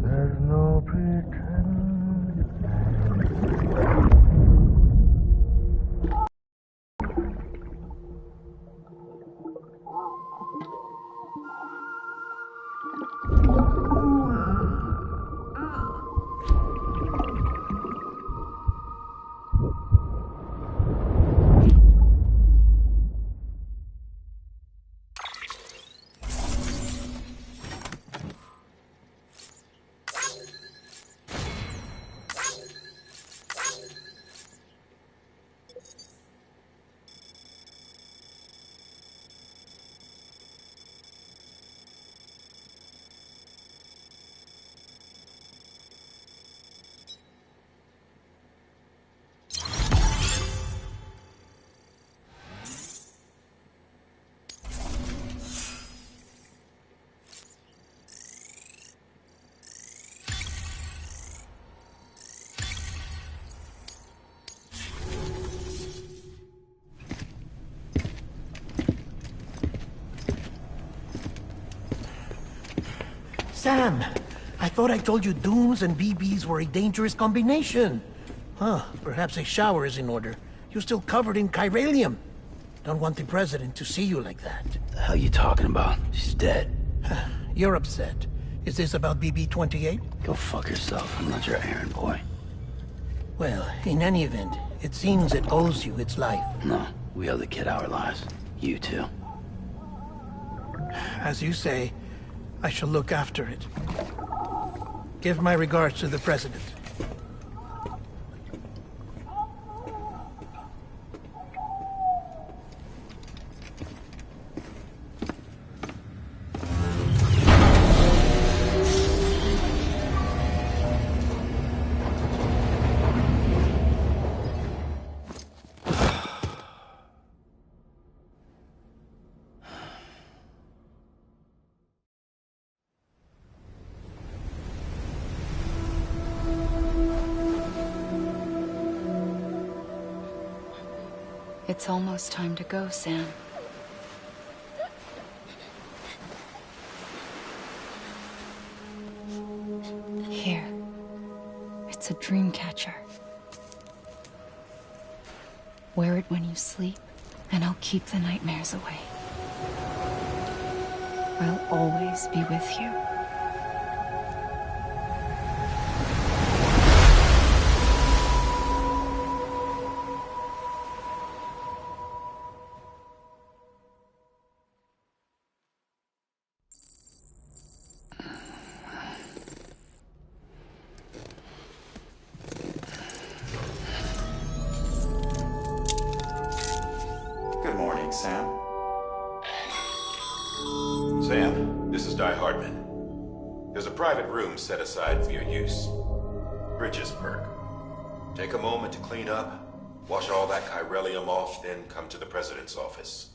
There's no pretending. Sam, I thought I told you dooms and BBs were a dangerous combination. Huh, perhaps a shower is in order. You're still covered in chiralium. Don't want the President to see you like that. The hell you talking about? She's dead. You're upset. Is this about BB-28? Go fuck yourself. I'm not your errand boy. Well, in any event, it seems it owes you its life. No, we owe the kid our lives. You too. As you say, I shall look after it. Give my regards to the President. It's almost time to go, Sam. Here. It's a dream catcher. Wear it when you sleep, and I'll keep the nightmares away. I'll always be with you. Sam. Sam, this is Di Hardman. There's a private room set aside for your use. Bridges perk. Take a moment to clean up, wash all that chiralium off, then come to the President's office.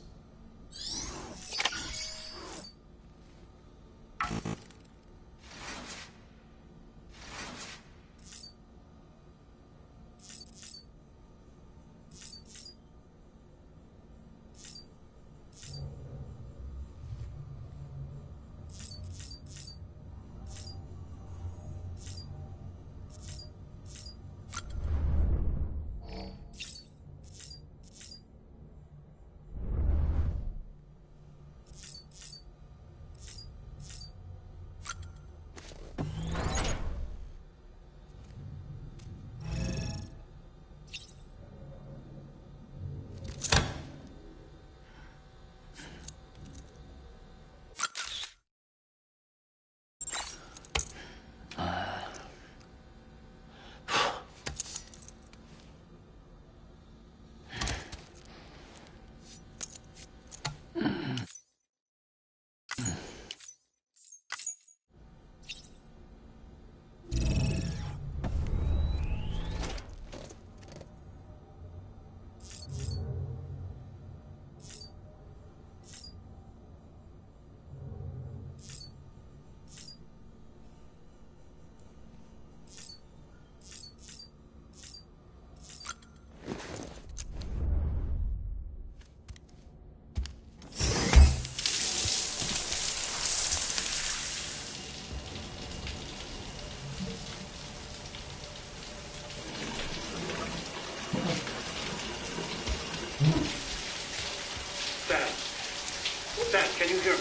Sam, can you hear me?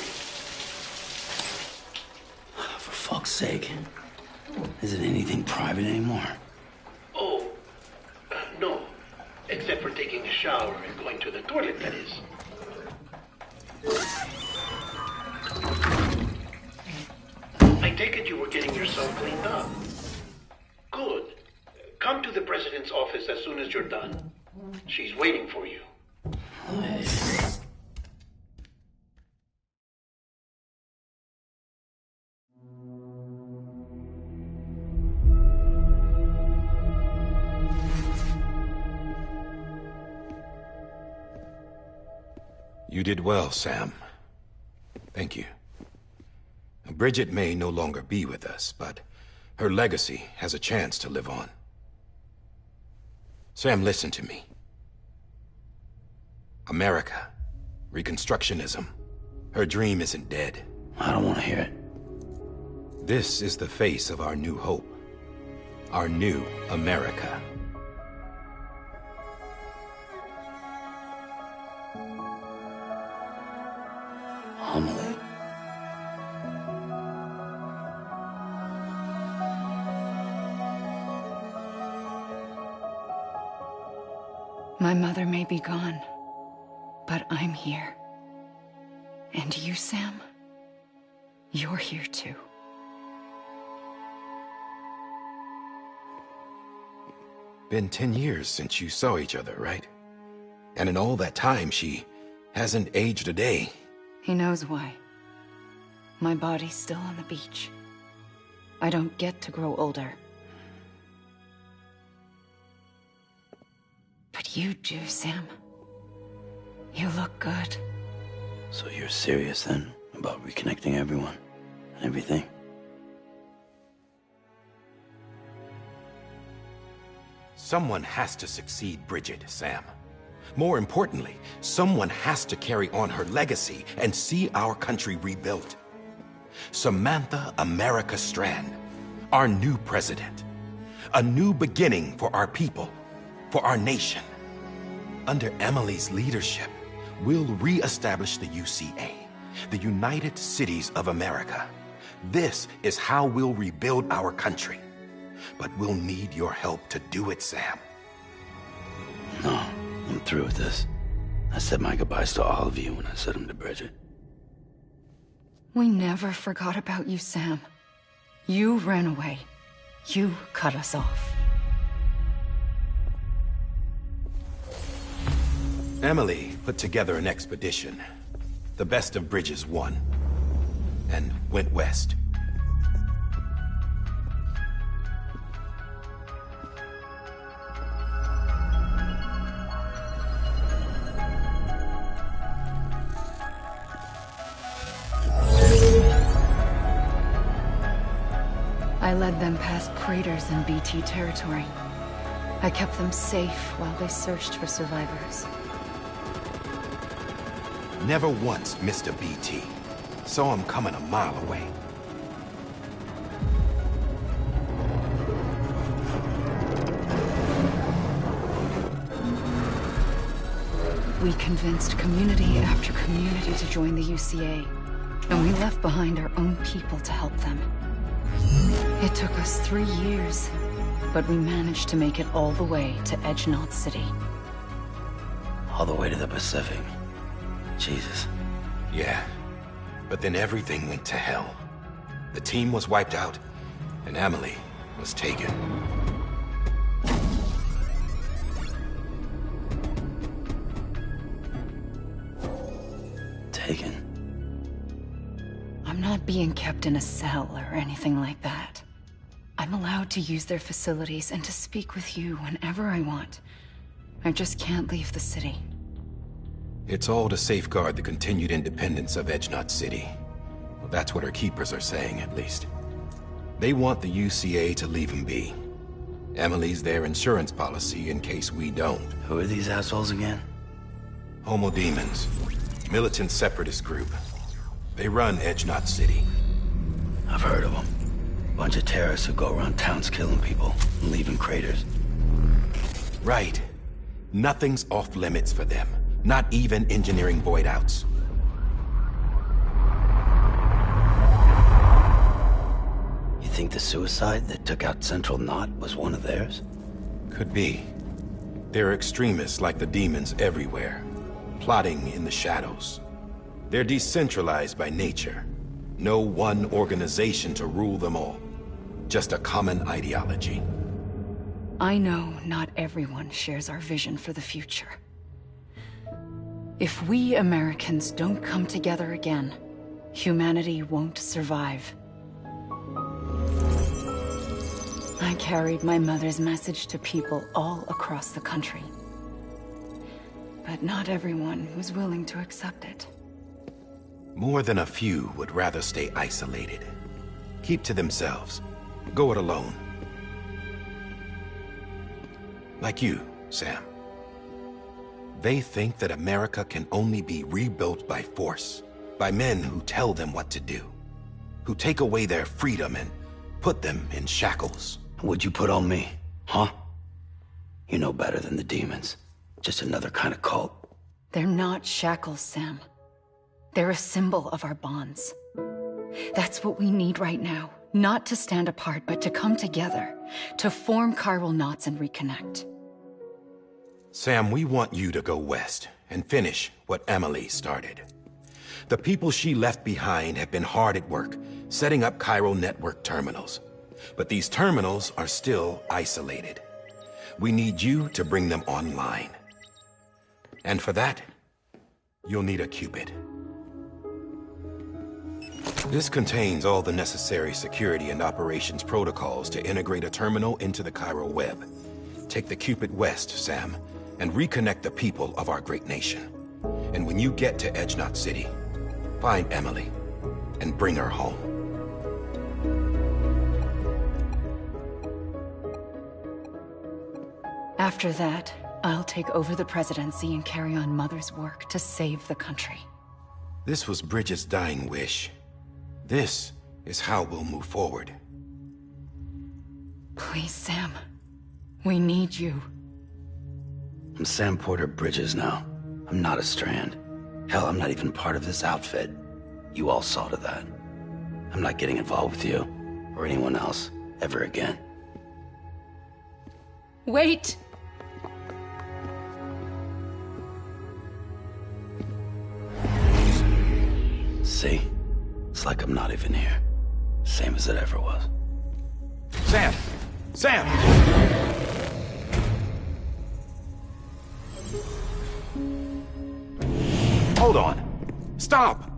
For fuck's sake. Is it anything private anymore? Oh, no. Except for taking a shower and going to the toilet, that is. I take it you were getting yourself cleaned up. Good. Come to the President's office as soon as you're done. She's waiting for you. You did well, Sam. Thank you. Bridget may no longer be with us, but her legacy has a chance to live on. Sam, listen to me. America, Reconstructionism, her dream isn't dead. I don't want to hear it. This is the face of our new hope. Our new America. Amelie. My mother may be gone, but I'm here. And you, Sam, you're here too. Been 10 years since you saw each other, right? And in all that time, she hasn't aged a day. He knows why. My body's still on the beach. I don't get to grow older. But you do, Sam. You look good. So you're serious then about reconnecting everyone and everything? Someone has to succeed Bridget, Sam. More importantly, someone has to carry on her legacy and see our country rebuilt. Samantha America Strand, our new president. A new beginning for our people, for our nation. Under Emily's leadership, we'll re-establish the UCA, the United Cities of America. This is how we'll rebuild our country. But we'll need your help to do it, Sam. No, I'm through with this. I said my goodbyes to all of you when I said them to Bridget. We never forgot about you, Sam. You ran away. You cut us off. Emily put together an expedition. The best of Bridges won. And went west. I led them past craters in BT territory. I kept them safe while they searched for survivors. Never once missed a BT. Saw him coming a mile away. We convinced community after community to join the UCA, and we left behind our own people to help them. It took us 3 years, but we managed to make it all the way to Edge Knot City. All the way to the Pacific. Jesus. Yeah. But then everything went to hell. The team was wiped out, and Emily was taken. Taken? I'm not being kept in a cell or anything like that. I'm allowed to use their facilities and to speak with you whenever I want. I just can't leave the city. It's all to safeguard the continued independence of Edge Knot City. Well, that's what our keepers are saying, at least. They want the UCA to leave him be. Emily's their insurance policy in case we don't. Who are these assholes again? Homo Demons. Militant separatist group. They run Edge Knot City. I've heard of them. Bunch of terrorists who go around towns killing people and leaving craters. Right. Nothing's off limits for them. Not even engineering void outs. You think the suicide that took out Central Knot was one of theirs? Could be. There are extremists like the demons everywhere, plotting in the shadows. They're decentralized by nature. No one organization to rule them all. Just a common ideology. I know not everyone shares our vision for the future. If we Americans don't come together again, humanity won't survive. I carried my mother's message to people all across the country. But not everyone was willing to accept it. More than a few would rather stay isolated. Keep to themselves. Go it alone. Like you, Sam. They think that America can only be rebuilt by force, by men who tell them what to do, who take away their freedom and put them in shackles. What'd you put on me, huh? You know better than the demons. Just another kind of cult. They're not shackles, Sam. They're a symbol of our bonds. That's what we need right now. Not to stand apart, but to come together, to form chiral knots and reconnect. Sam, we want you to go west and finish what Emily started. The people she left behind have been hard at work, setting up chiral network terminals. But these terminals are still isolated. We need you to bring them online. And for that, you'll need a Cupid. This contains all the necessary security and operations protocols to integrate a terminal into the chiral web. Take the Cupid west, Sam, and reconnect the people of our great nation. And when you get to Edge Knot City, find Emily and bring her home. After that, I'll take over the presidency and carry on Mother's work to save the country. This was Bridget's dying wish. This is how we'll move forward. Please, Sam. We need you. I'm Sam Porter Bridges now. I'm not a Strand. Hell, I'm not even part of this outfit. You all saw to that. I'm not getting involved with you, or anyone else, ever again. Wait! See? It's like I'm not even here. Same as it ever was. Sam! Sam! Hold on. Stop!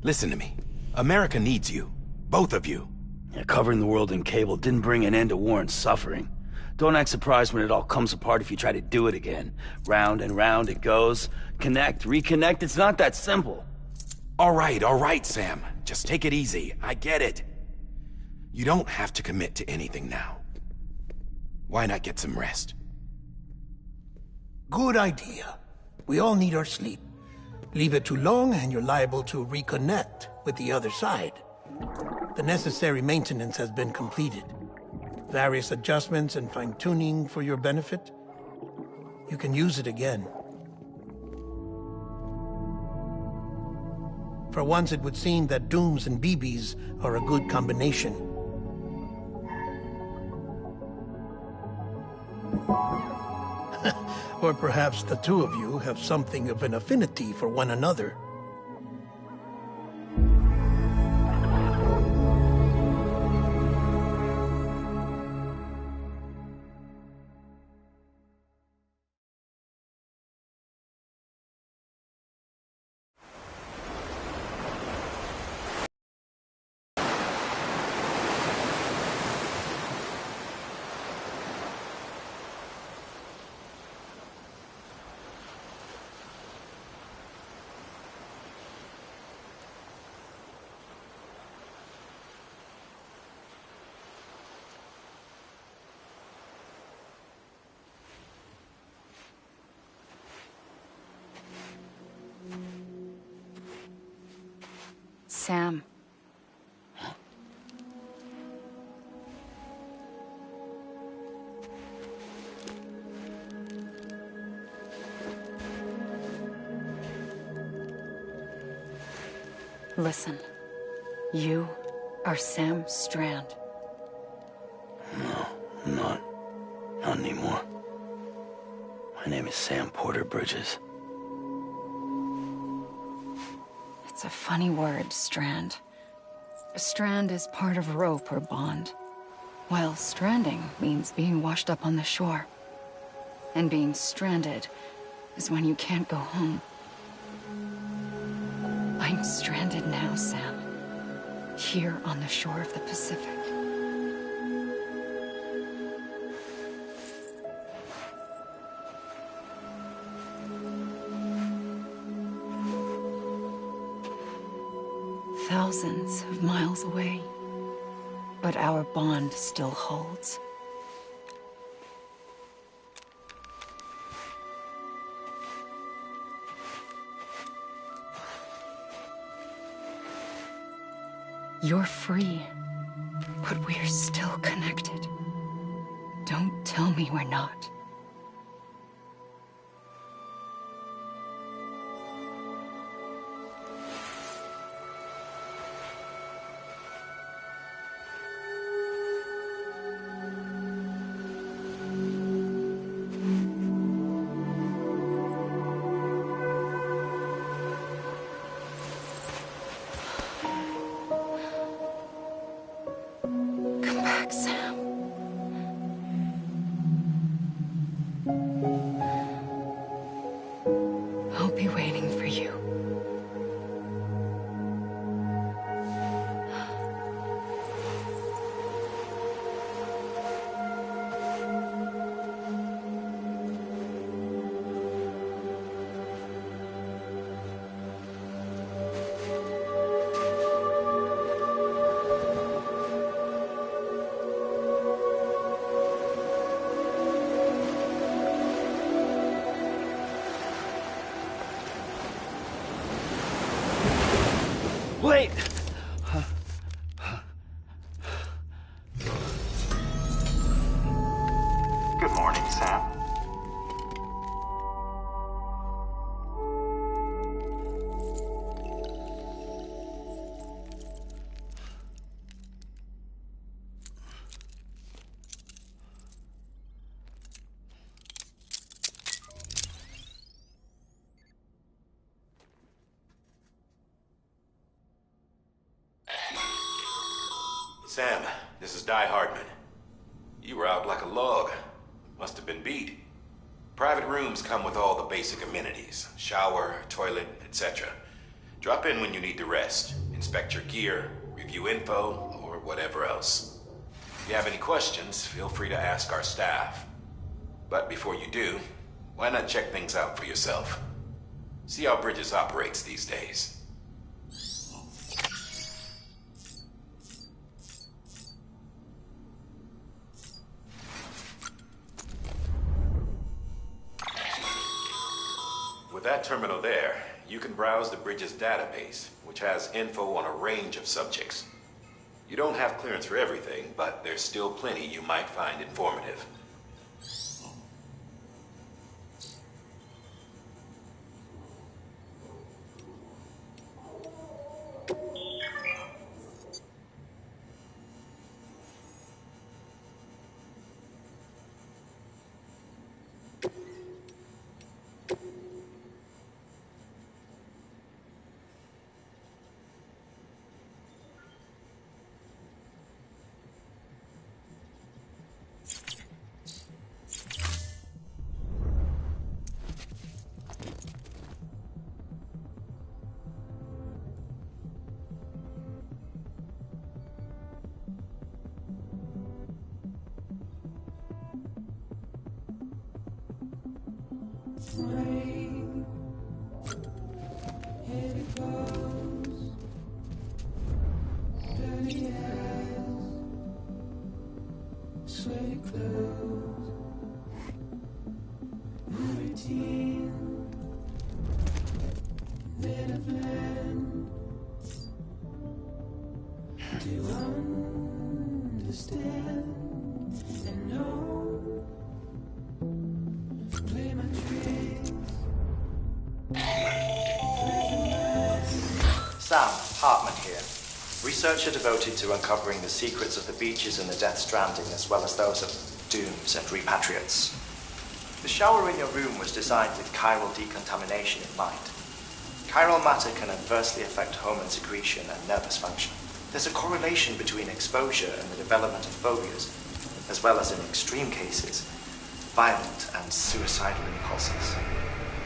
Listen to me. America needs you. Both of you. Yeah, covering the world in cable didn't bring an end to war and suffering. Don't act surprised when it all comes apart if you try to do it again. Round and round it goes. Connect, reconnect, it's not that simple. All right, Sam. Just take it easy. I get it. You don't have to commit to anything now. Why not get some rest? Good idea. We all need our sleep. Leave it too long and you're liable to reconnect with the other side. The necessary maintenance has been completed. Various adjustments and fine-tuning for your benefit. You can use it again. For once, it would seem that Dooms and BBs are a good combination. Or perhaps the two of you have something of an affinity for one another. Sam. Listen. You are Sam Strand. No, I'm not. Not anymore. My name is Sam Porter Bridges. It's a funny word, strand. A strand is part of rope or bond, while stranding means being washed up on the shore. And being stranded is when you can't go home. I'm stranded now, Sam. Here on the shore of the Pacific. Thousands of miles away, but our bond still holds. You're free, but we're still connected. Don't tell me we're not. Wait! Good morning, Sam. Sam, this is Di Hardman. You were out like a log. Must have been beat. Private rooms come with all the basic amenities. Shower, toilet, etc. Drop in when you need to rest, inspect your gear, review info, or whatever else. If you have any questions, feel free to ask our staff. But before you do, why not check things out for yourself? See how Bridges operates these days. With that terminal there, you can browse the Bridges database, which has info on a range of subjects. You don't have clearance for everything, but there's still plenty you might find informative. Sam, Hartman here. Researcher devoted to uncovering the secrets of the beaches and the Death Stranding, as well as those of dooms and repatriates. The shower in your room was designed with chiral decontamination in mind. Chiral matter can adversely affect hormone secretion and nervous function. There's a correlation between exposure and the development of phobias, as well as in extreme cases, violent and suicidal impulses.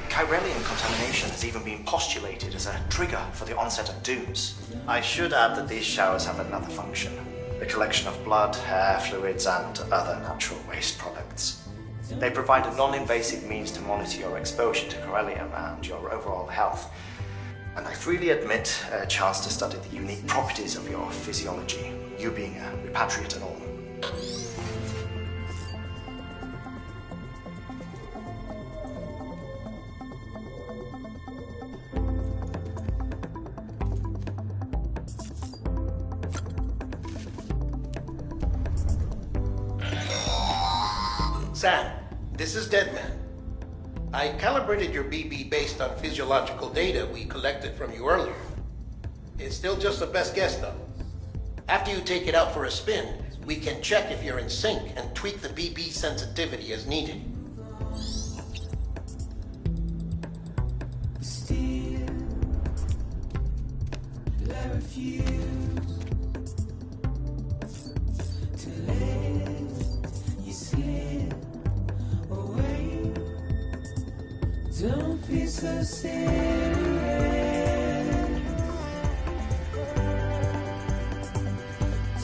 Chiralian contamination has even been postulated as a trigger for the onset of dooms. I should add that these showers have another function: the collection of blood, hair, fluids, and other natural waste products. They provide a non-invasive means to monitor your exposure to chiralium and your overall health. And I freely admit a chance to study the unique properties of your physiology, you being a repatriate and all. Sam, this is Deadman. I calibrated your BB based on physiological data we collected from you earlier. It's still just a best guess, though. After you take it out for a spin, we can check if you're in sync and tweak the BB sensitivity as needed. Don't be so serious.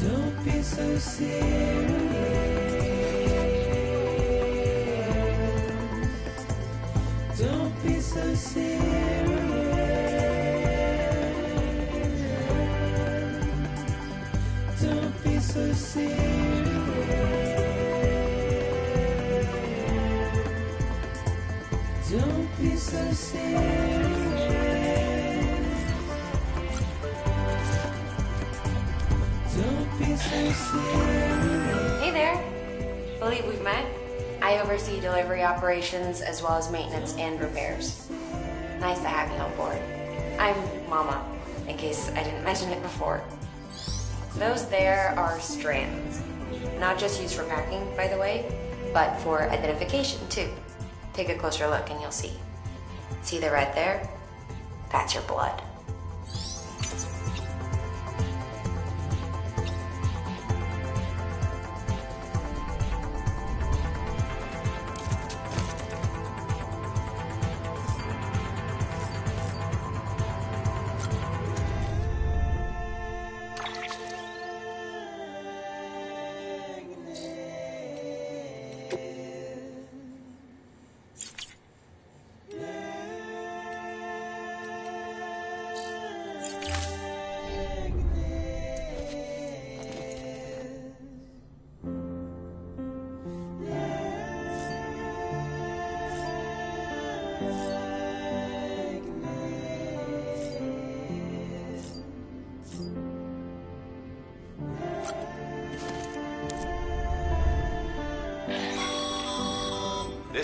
Don't be so serious. Don't be so serious. Don't be so serious. Don't be so serious. Don't be so serious. Hey there. Believe we've met? I oversee delivery operations as well as maintenance and repairs. Nice to have you on board. I'm Mama, in case I didn't mention it before. Those there are strands. Not just used for packing, by the way, but for identification too. Take a closer look and you'll see. See the red there? That's your blood.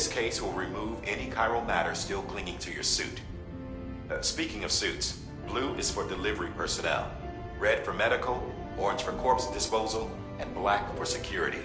This case will remove any chiral matter still clinging to your suit. Speaking of suits, blue is for delivery personnel, red for medical, orange for corpse disposal, and black for security.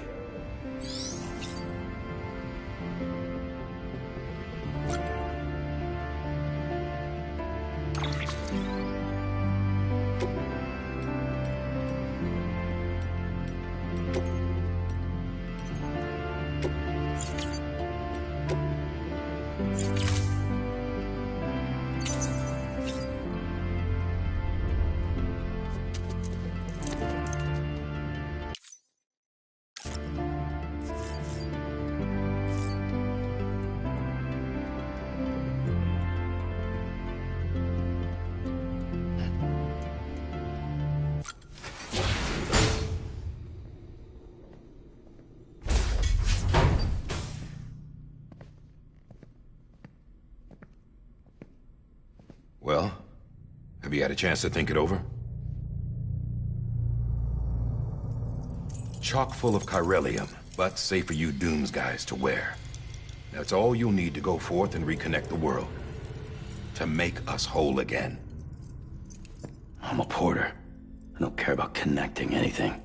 Well, have you had a chance to think it over? Chock full of chiralium, but safe for you Dooms guys to wear. That's all you'll need to go forth and reconnect the world. To make us whole again. I'm a porter. I don't care about connecting anything.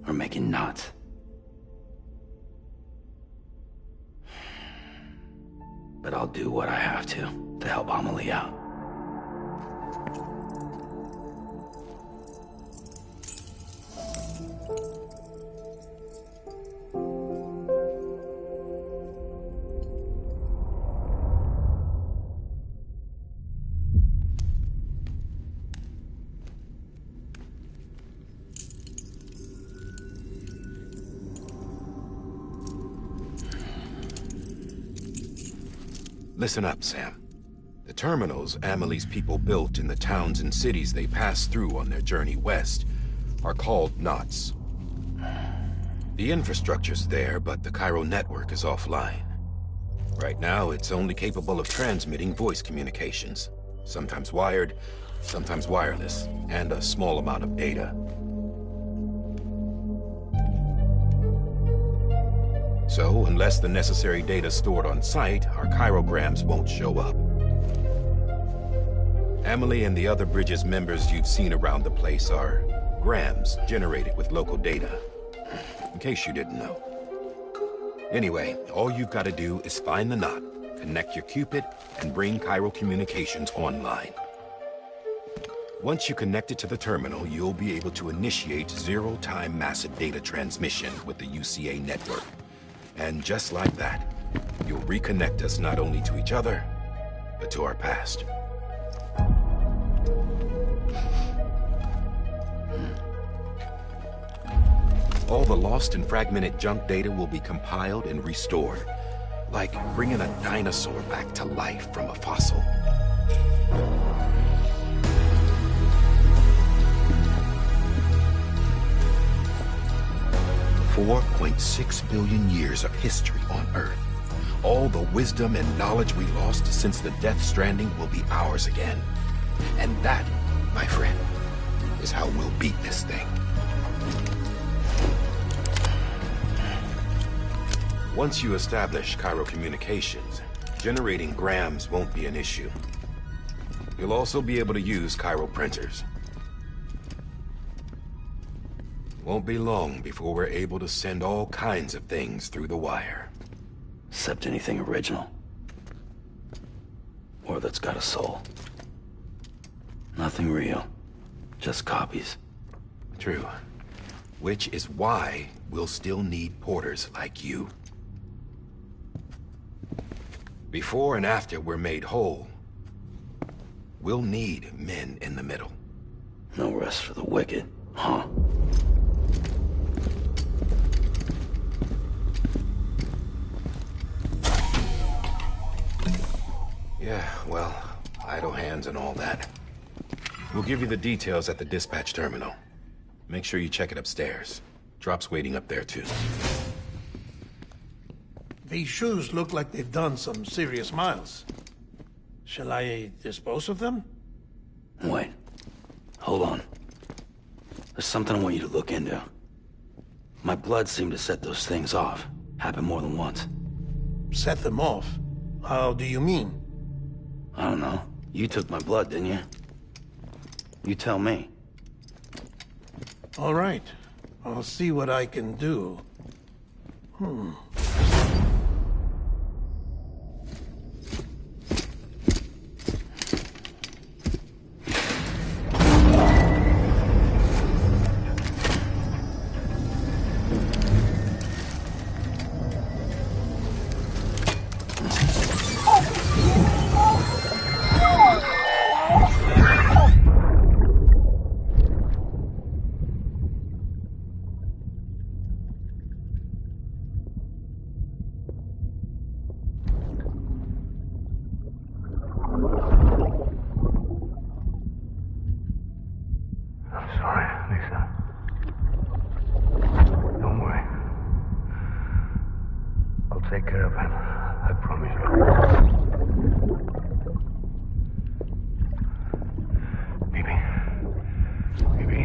Or making knots. But I'll do what I have to help Amelie out. Listen up, Sam. The terminals Amelie's people built in the towns and cities they passed through on their journey west are called knots. The infrastructure's there, but the chiral network is offline. Right now, it's only capable of transmitting voice communications. Sometimes wired, sometimes wireless, and a small amount of data. So, unless the necessary data stored on site, our chirograms won't show up. Amelie and the other Bridges members you've seen around the place are grams generated with local data. In case you didn't know. Anyway, all you've got to do is find the knot, connect your Cupid, and bring chiral communications online. Once you connect it to the terminal, you'll be able to initiate zero-time massive data transmission with the UCA network. And just like that, you'll reconnect us not only to each other, but to our past. All the lost and fragmented junk data will be compiled and restored, like bringing a dinosaur back to life from a fossil. $4.6 billion years of history on Earth. All the wisdom and knowledge we lost since the Death Stranding will be ours again. And that, my friend, is how we'll beat this thing. Once you establish chiral communications, generating grams won't be an issue. You'll also be able to use chiral printers. Won't be long before we're able to send all kinds of things through the wire. Except anything original. Or that's got a soul. Nothing real. Just copies. True. Which is why we'll still need porters like you. Before and after we're made whole, we'll need men in the middle. No rest for the wicked, huh? Yeah, well, idle hands and all that. We'll give you the details at the dispatch terminal. Make sure you check it upstairs. Drop's waiting up there, too. These shoes look like they've done some serious miles. Shall I dispose of them? Wait. Hold on. There's something I want you to look into. My blood seemed to set those things off. Happened more than once. set them off. How do you mean? I don't know. You took my blood, didn't you? You tell me. All right. I'll see what I can do. I'm sorry, Lisa. Don't worry. I'll take care of him. I promise you. Baby. Baby.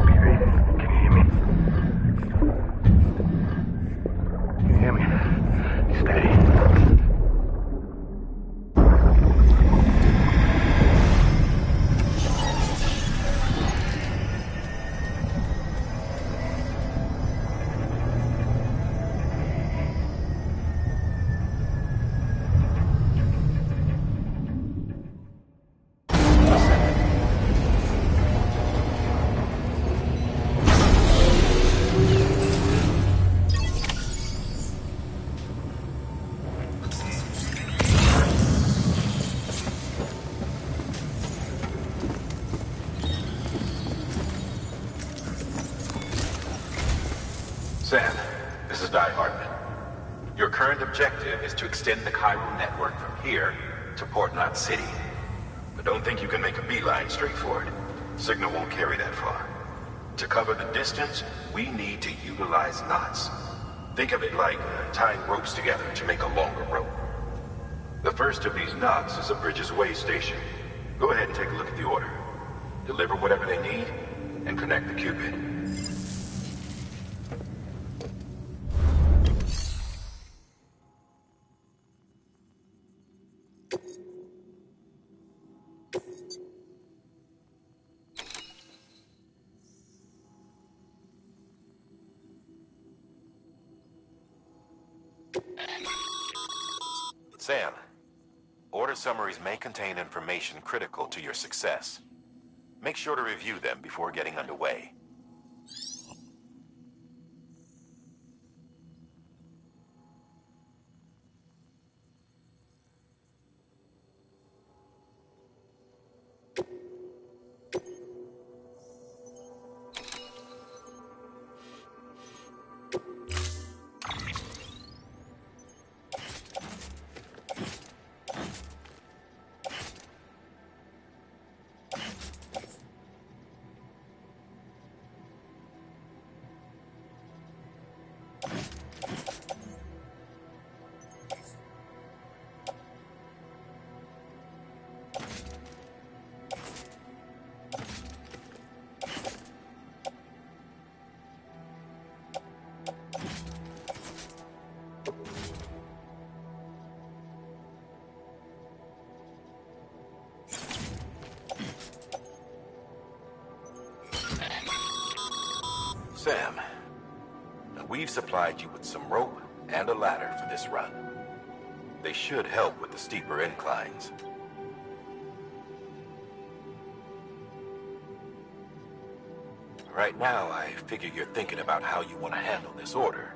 Baby, can you hear me? Can you hear me? Steady. Sam, this is Di Hartman. Your current objective is to extend the chiral network from here to Port Knot City. But don't think you can make a beeline straight for it. Signal won't carry that far. To cover the distance, we need to utilize knots. Think of it like tying ropes together to make a longer rope. The first of these knots is a Bridges Way station. Go ahead and take a look at the order. Deliver whatever they need, and connect the Cupid. Sam, order summaries may contain information critical to your success. Make sure to review them before getting underway. Sam, we've supplied you with some rope and a ladder for this run. They should help with the steeper inclines. Right now, I figure you're thinking about how you want to handle this order.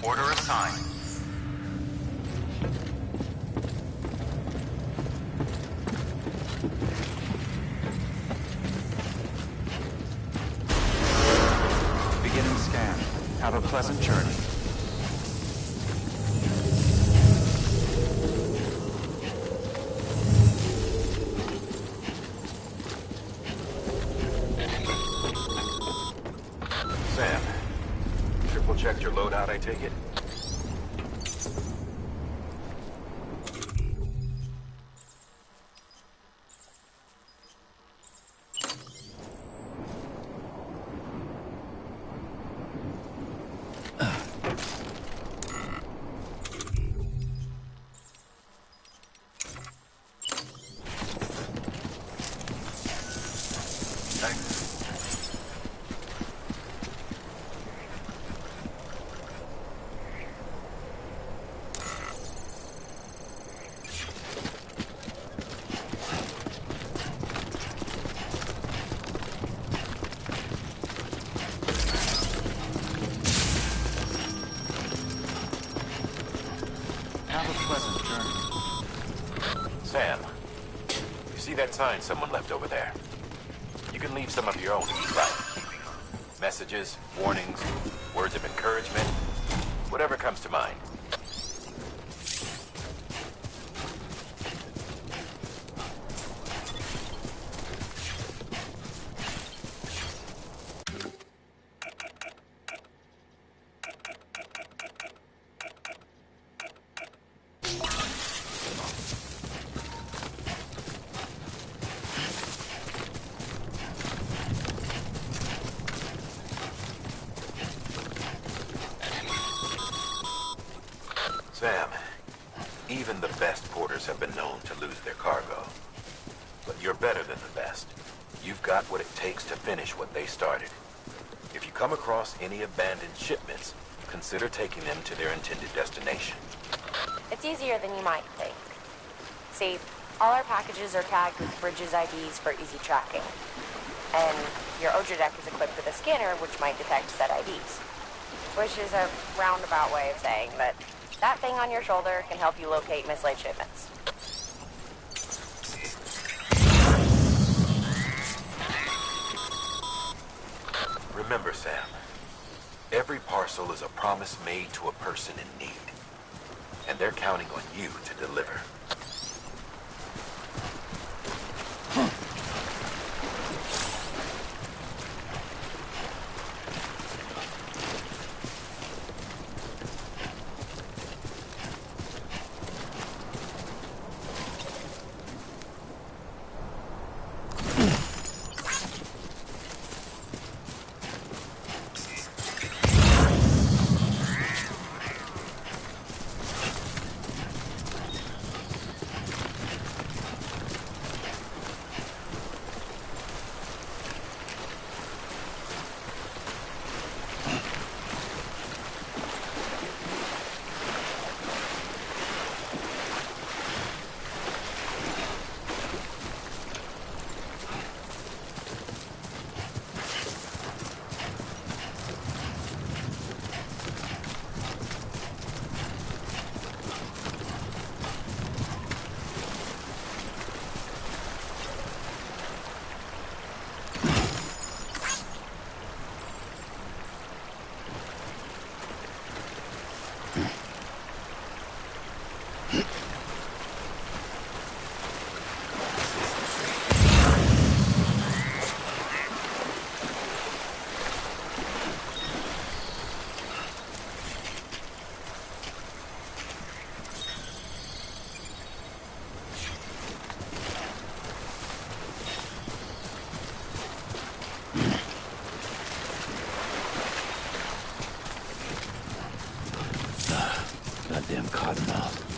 Order assigned. Beginning scan. Have a pleasant journey. Sam, triple checked your loadout, I take it? Sam, you see that sign someone left over there? You can leave some of your own if you'd like. Messages, warnings, words of encouragement, whatever comes to mind. Sam, even the best porters have been known to lose their cargo. But you're better than the best. You've got what it takes to finish what they started. If you come across any abandoned shipments, consider taking them to their intended destination. It's easier than you might think. See, all our packages are tagged with Bridges IDs for easy tracking. And your Odra deck is equipped with a scanner which might detect said IDs. Which is a roundabout way of saying that that thing on your shoulder can help you locate mislaid shipments. Remember, Sam, every parcel is a promise made to a person in need. And they're counting on you to deliver. Goddamn cottonmouth.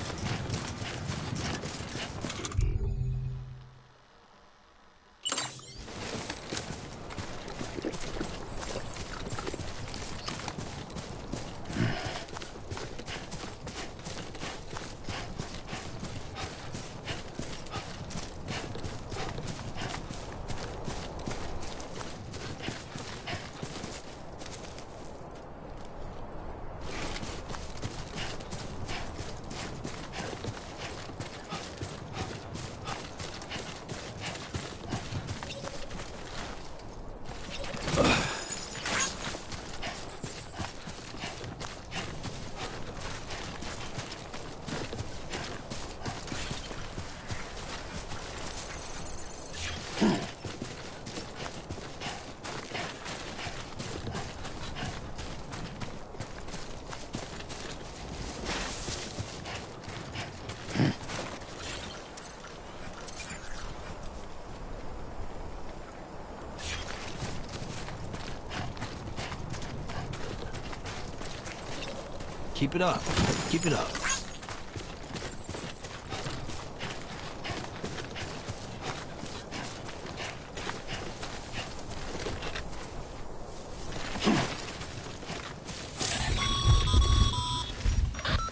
Keep it up. Keep it up.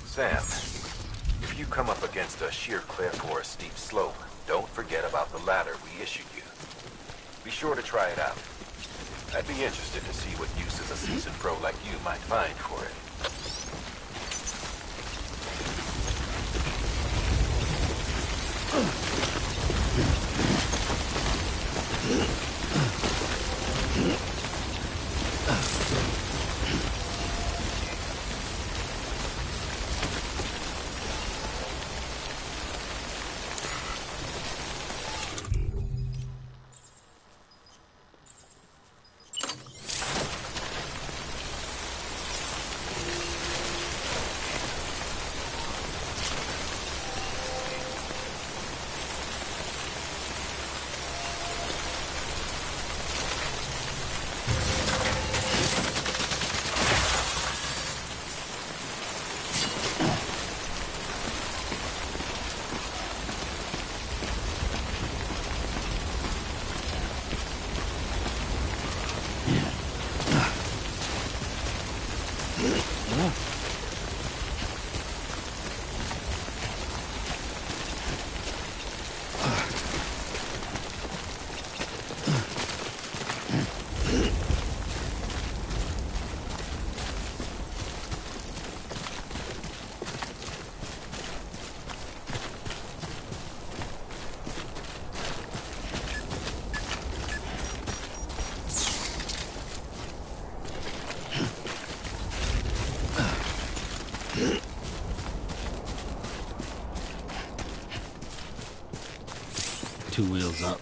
Sam, if you come up against a sheer cliff or a steep slope, don't forget about the ladder we issued you. Be sure to try it out. I'd be interested to see what uses a seasoned pro like you might find for it. Two wheels up.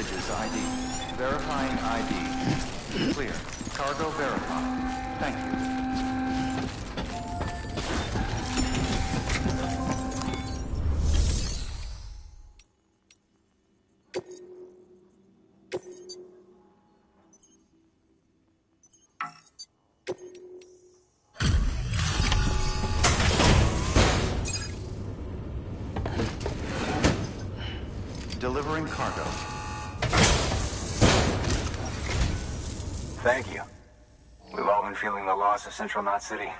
Bridges ID. Verifying ID. Clear. Cargo verified. Thank you. Delivering cargo. Thank you. We've all been feeling the loss of Central Knot City.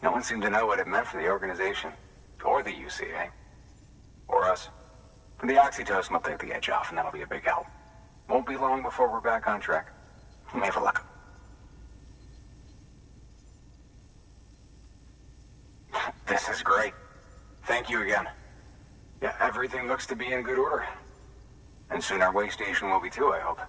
No one seemed to know what it meant for the organization, or the UCA, or us. But the oxytocin will take the edge off, and that'll be a big help. Won't be long before we're back on track. We may have luck. This is great. Thank you again. Yeah, everything looks to be in good order. And soon our way station will be too, I hope.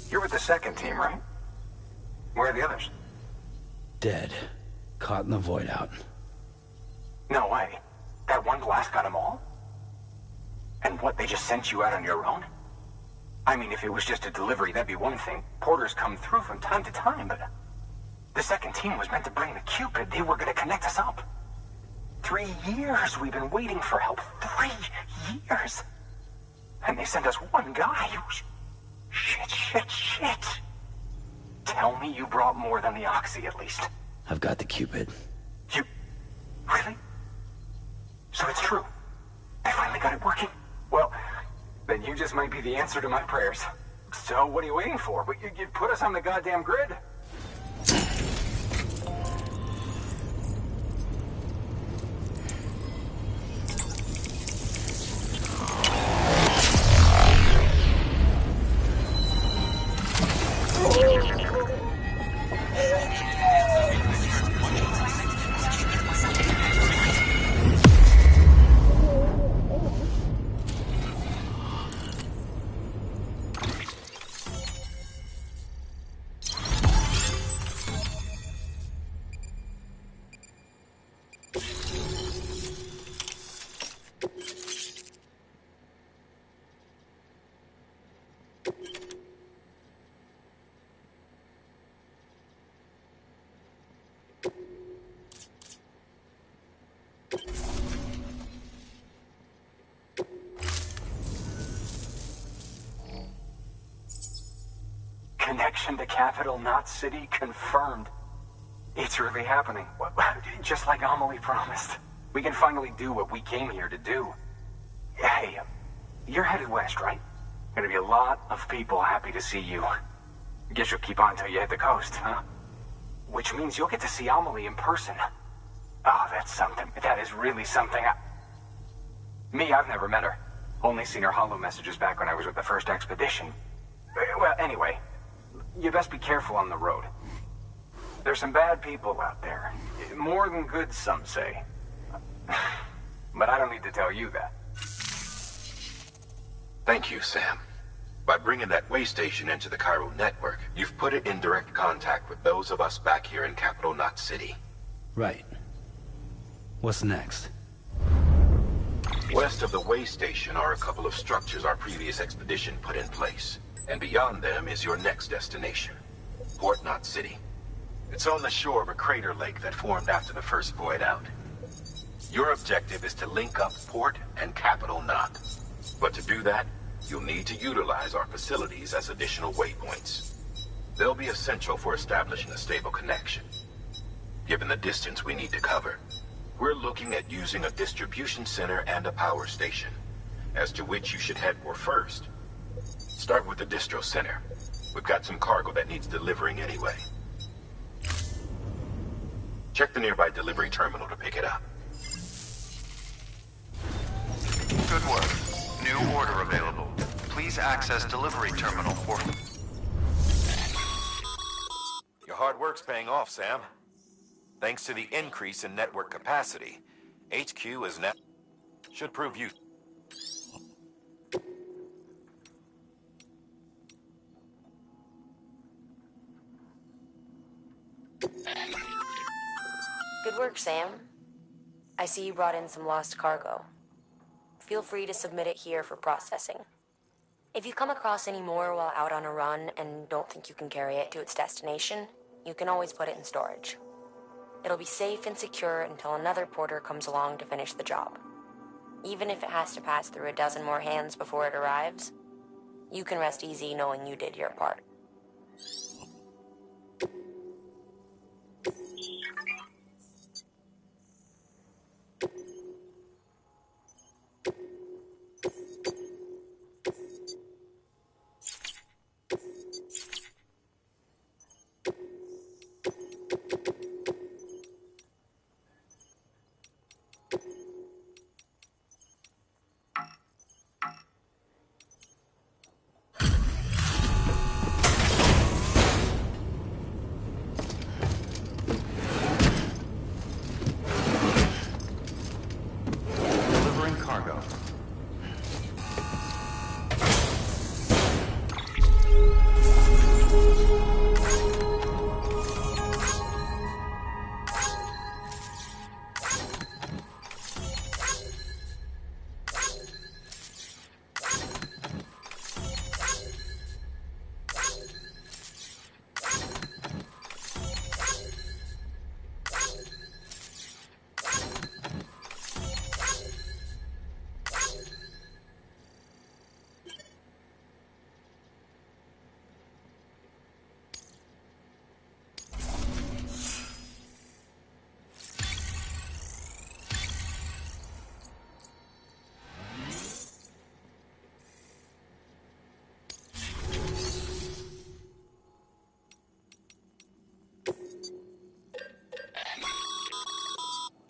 You're with the second team, right? Where are the others? Dead. Caught in the void out. No way. That one blast got them all? And what, they just sent you out on your own? I mean, if it was just a delivery, that'd be one thing. Porters come through from time to time, but... The second team was meant to bring the Cupid. They were gonna connect us up. 3 years we've been waiting for help. 3 years! And they sent us one guy. Shit. Tell me you brought more than the Oxy, at least. I've got the Cupid. You... Really? So it's true. I finally got it working. Well, then you just might be the answer to my prayers. So what are you waiting for? You put us on the goddamn grid. Connection to Capital Knot City confirmed. It's really happening. Just like Amelie promised. We can finally do what we came here to do. Hey, you're headed west, right? Gonna be a lot of people happy to see you. Guess you'll keep on till you hit the coast, huh? Which means you'll get to see Amelie in person. Oh, that's something. That is really something. Me, I've never met her. Only seen her holo messages back when I was with the first expedition. Well, anyway, you best be careful on the road. There's some bad people out there. More than good, some say. But I don't need to tell you that. Thank you, Sam. By bringing that way station into the Cairo network, you've put it in direct contact with those of us back here in Capital Knot City. Right. What's next? West of the way station are a couple of structures our previous expedition put in place. And beyond them is your next destination, Port Knot City. It's on the shore of a crater lake that formed after the first void out. Your objective is to link up Port and Capital Knot. But to do that, you'll need to utilize our facilities as additional waypoints. They'll be essential for establishing a stable connection. Given the distance we need to cover, We're looking at using a distribution center and a power station, as to which you should head for first. Start with the distro center. We've got some cargo that needs delivering anyway. Check the nearby delivery terminal to pick it up. Good work. New order available. Please access delivery terminal for... Your hard work's paying off, Sam. Thanks to the increase in network capacity, HQ is now... should prove you... Good work, Sam. I see you brought in some lost cargo. Feel free to submit it here for processing. If you come across any more while out on a run and don't think you can carry it to its destination, you can always put it in storage. It'll be safe and secure until another porter comes along to finish the job. Even if it has to pass through a dozen more hands before it arrives, you can rest easy knowing you did your part. Delivering cargo.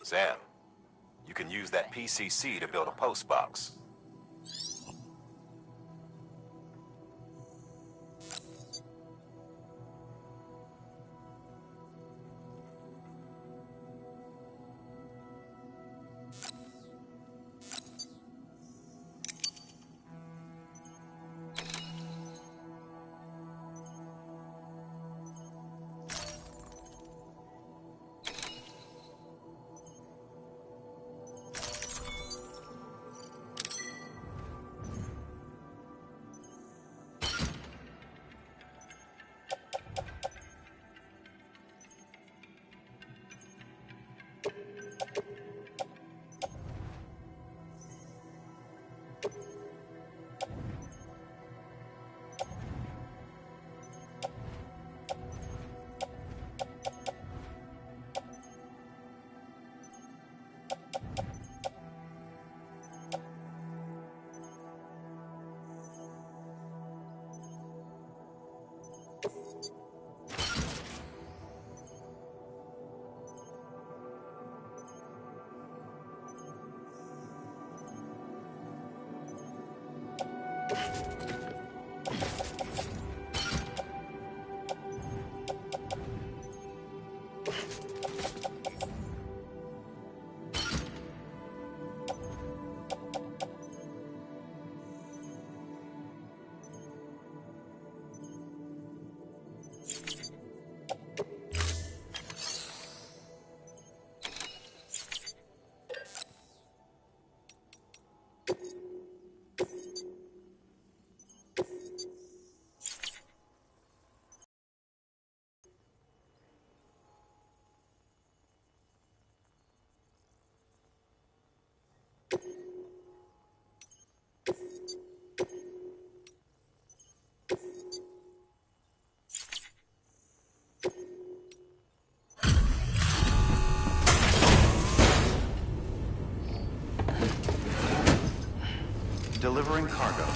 Sam, you can use that PCC to build a post box. delivering cargo.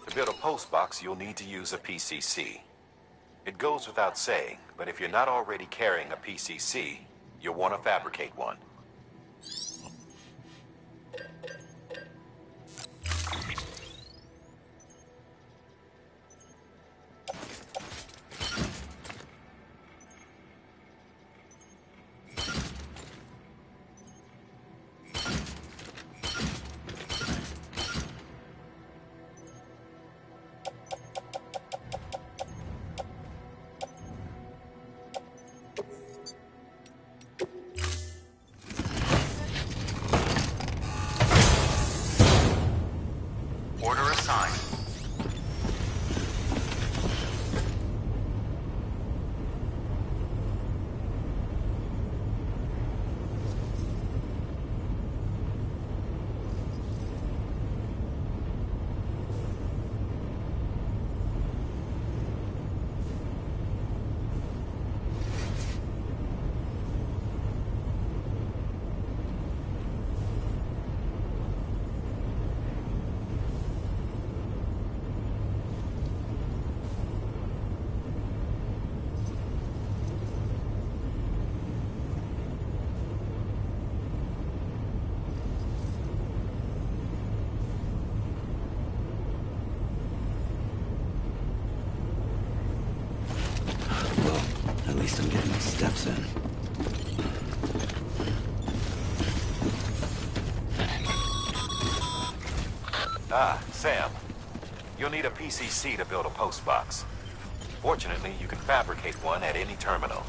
To build a post box, you'll need to use a PCC. It goes without saying, but if you're not already carrying a PCC, you'll want to fabricate one. Order assigned. At least I'm getting my steps in. Ah, Sam. You'll need a PCC to build a post box. Fortunately, you can fabricate one at any terminal.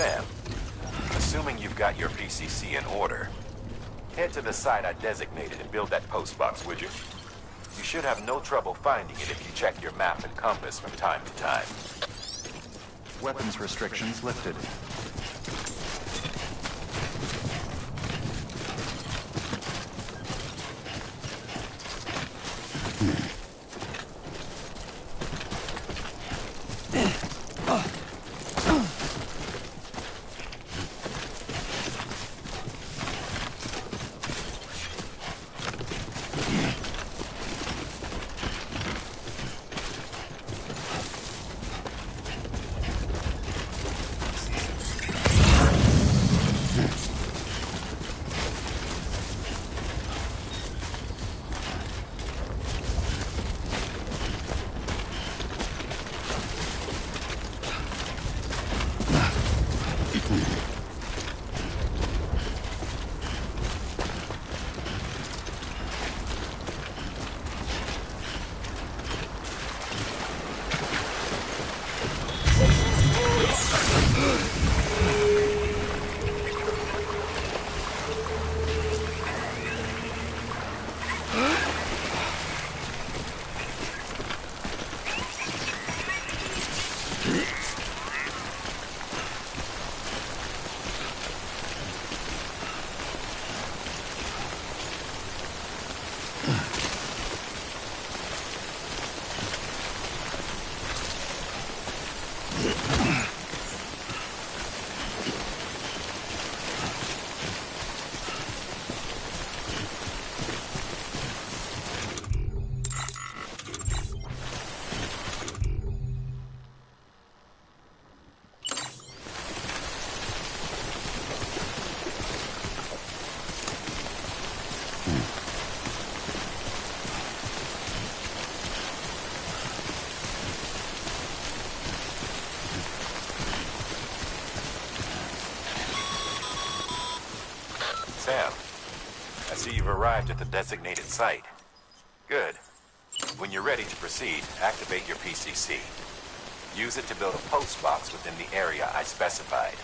Sam, assuming you've got your PCC in order, head to the site I designated and build that post box, would you? You should have no trouble finding it if you check your map and compass from time to time. Weapons restrictions lifted. Sam, I see you've arrived at the designated site. Good. When you're ready to proceed, activate your PCC. Use it to build a post box within the area I specified.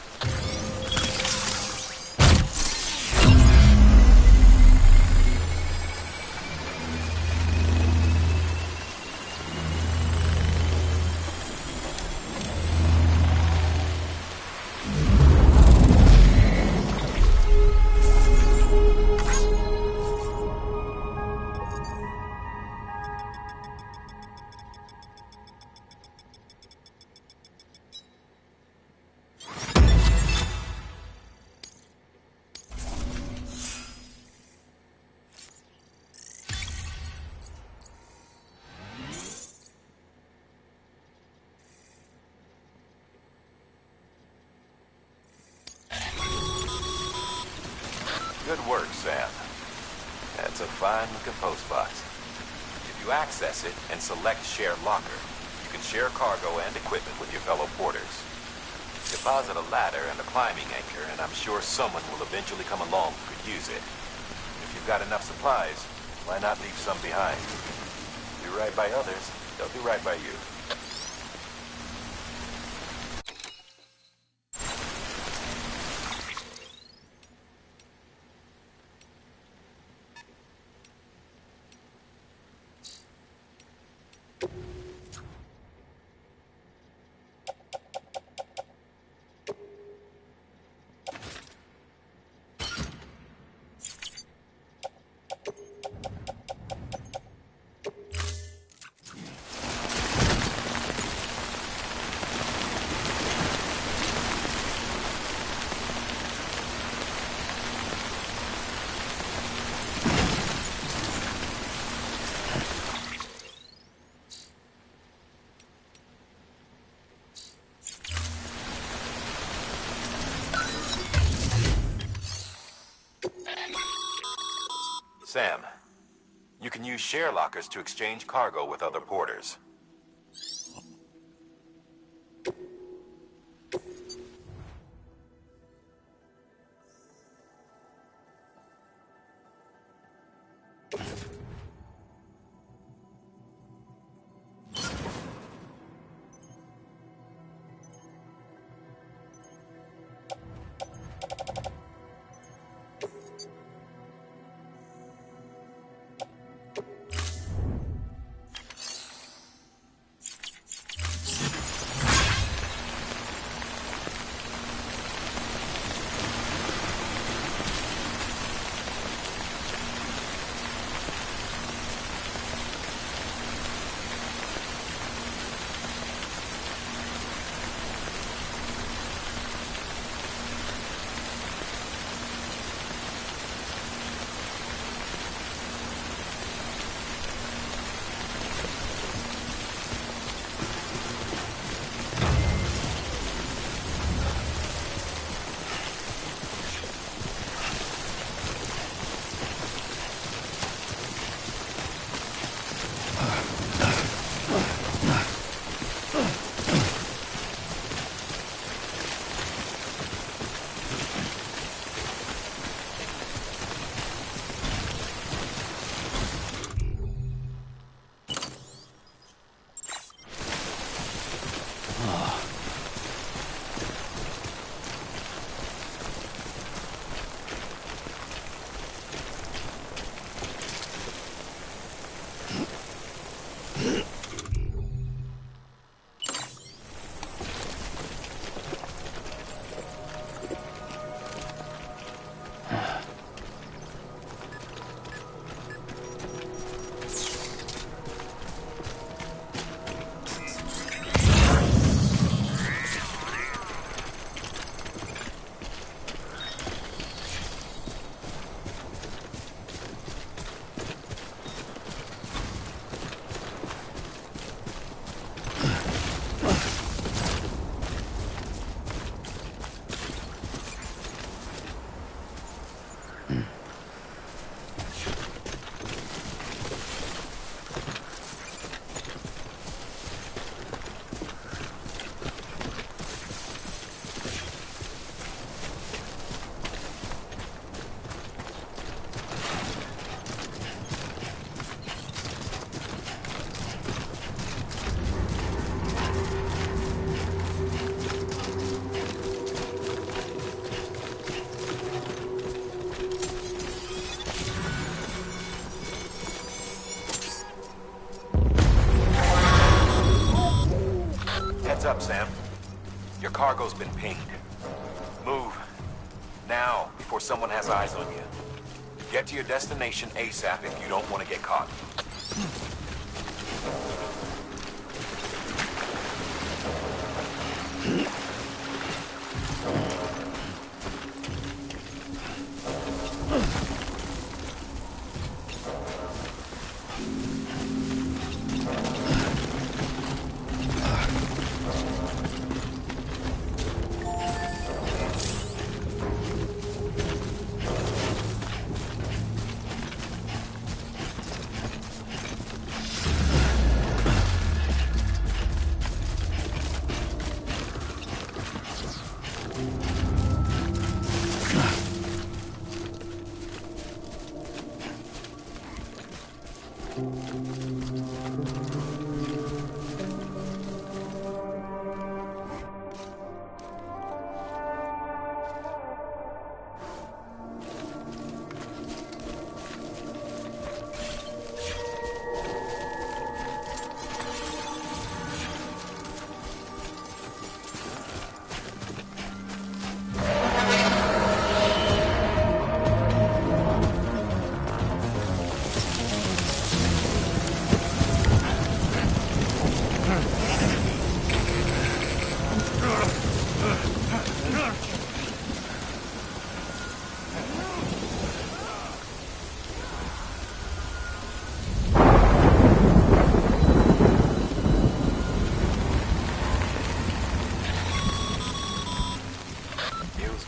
Good work, Sam. That's a fine-looking post box. If you access it and select Share Locker, you can share cargo and equipment with your fellow porters. Deposit a ladder and a climbing anchor, and I'm sure someone will eventually come along who could use it. If you've got enough supplies, why not leave some behind? Do right by others, they'll do right by you. Sam, you can use share lockers to exchange cargo with other porters. up, Sam. Your cargo's been pinged. Move. Now, before someone has eyes on you. Get to your destination ASAP if you don't want to get caught.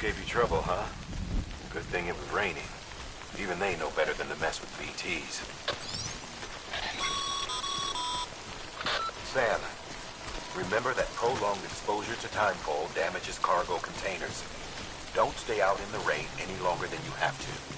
Gave you trouble, huh? Good thing it was raining. Even they know better than to mess with BTs. Sam, remember that prolonged exposure to timefall damages cargo containers. Don't stay out in the rain any longer than you have to.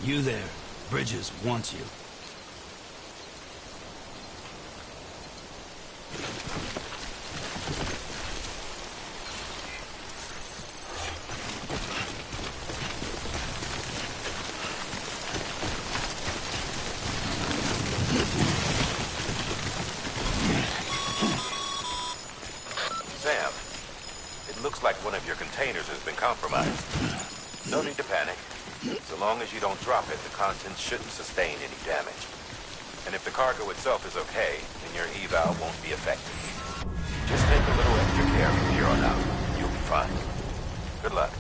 You there. Bridges wants you. Sam, it looks like one of your containers has been compromised. No need to panic. So long as you don't drop it, the contents shouldn't sustain any damage. And if the cargo itself is okay, then your eval won't be affected. Just take a little extra care from here on out. You'll be fine. Good luck.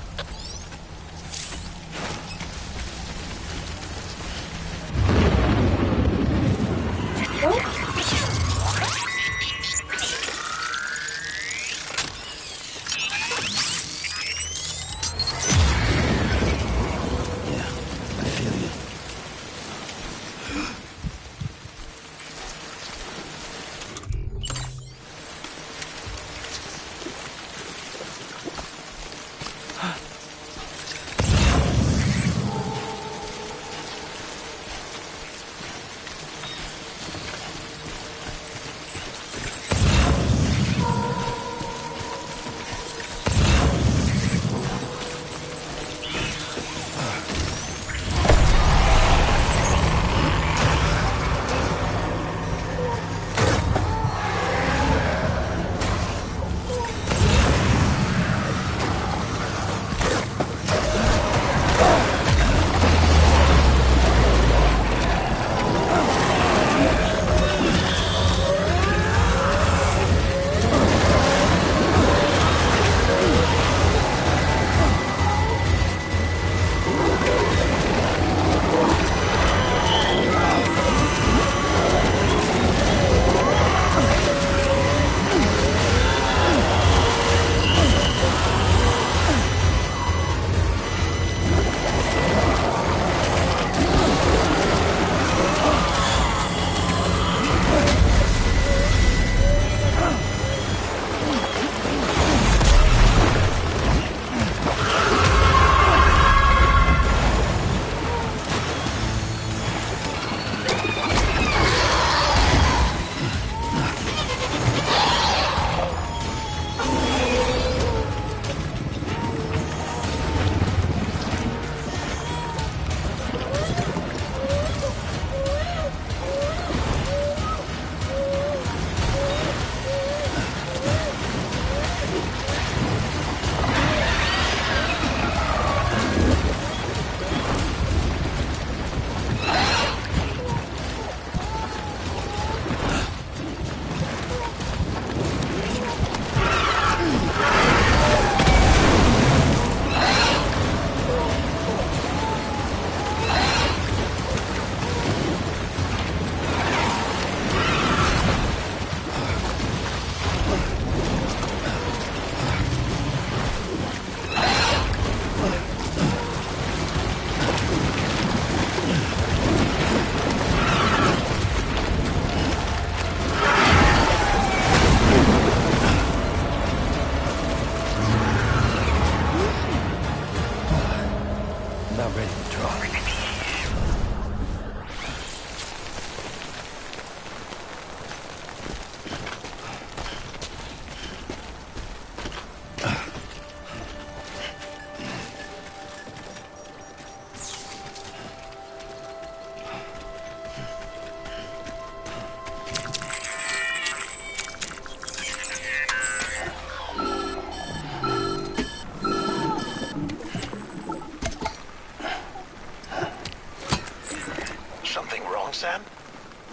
Sam?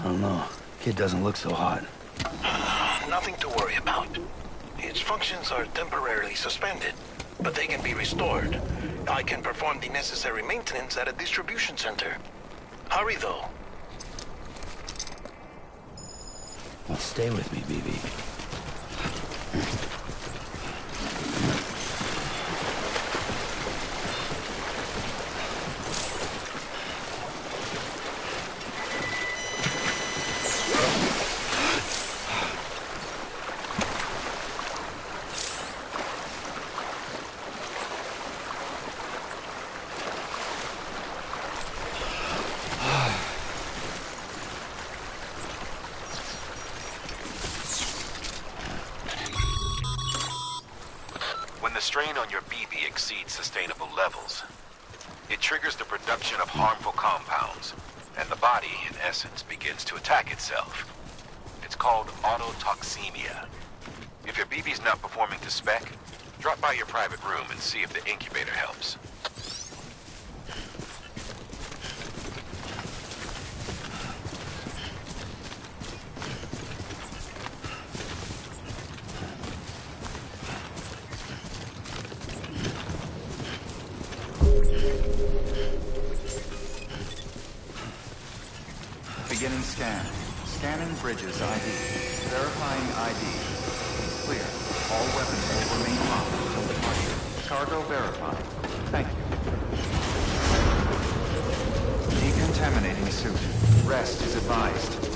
I don't know. Kid doesn't look so hot. Nothing to worry about. Its functions are temporarily suspended, but they can be restored. I can perform the necessary maintenance at a distribution center. Hurry, though. Well, stay with me, BB. strain on your BB exceeds sustainable levels, it triggers the production of harmful compounds, and the body, in essence, begins to attack itself. It's called autotoxemia. If your BB's not performing to spec, drop by your private room and see if the incubator helps. Beginning scan. Scanning Bridges ID. Verifying ID. Clear. All weapons will remain locked until departure. Cargo verified. Thank you. Decontaminating suit. Rest is advised.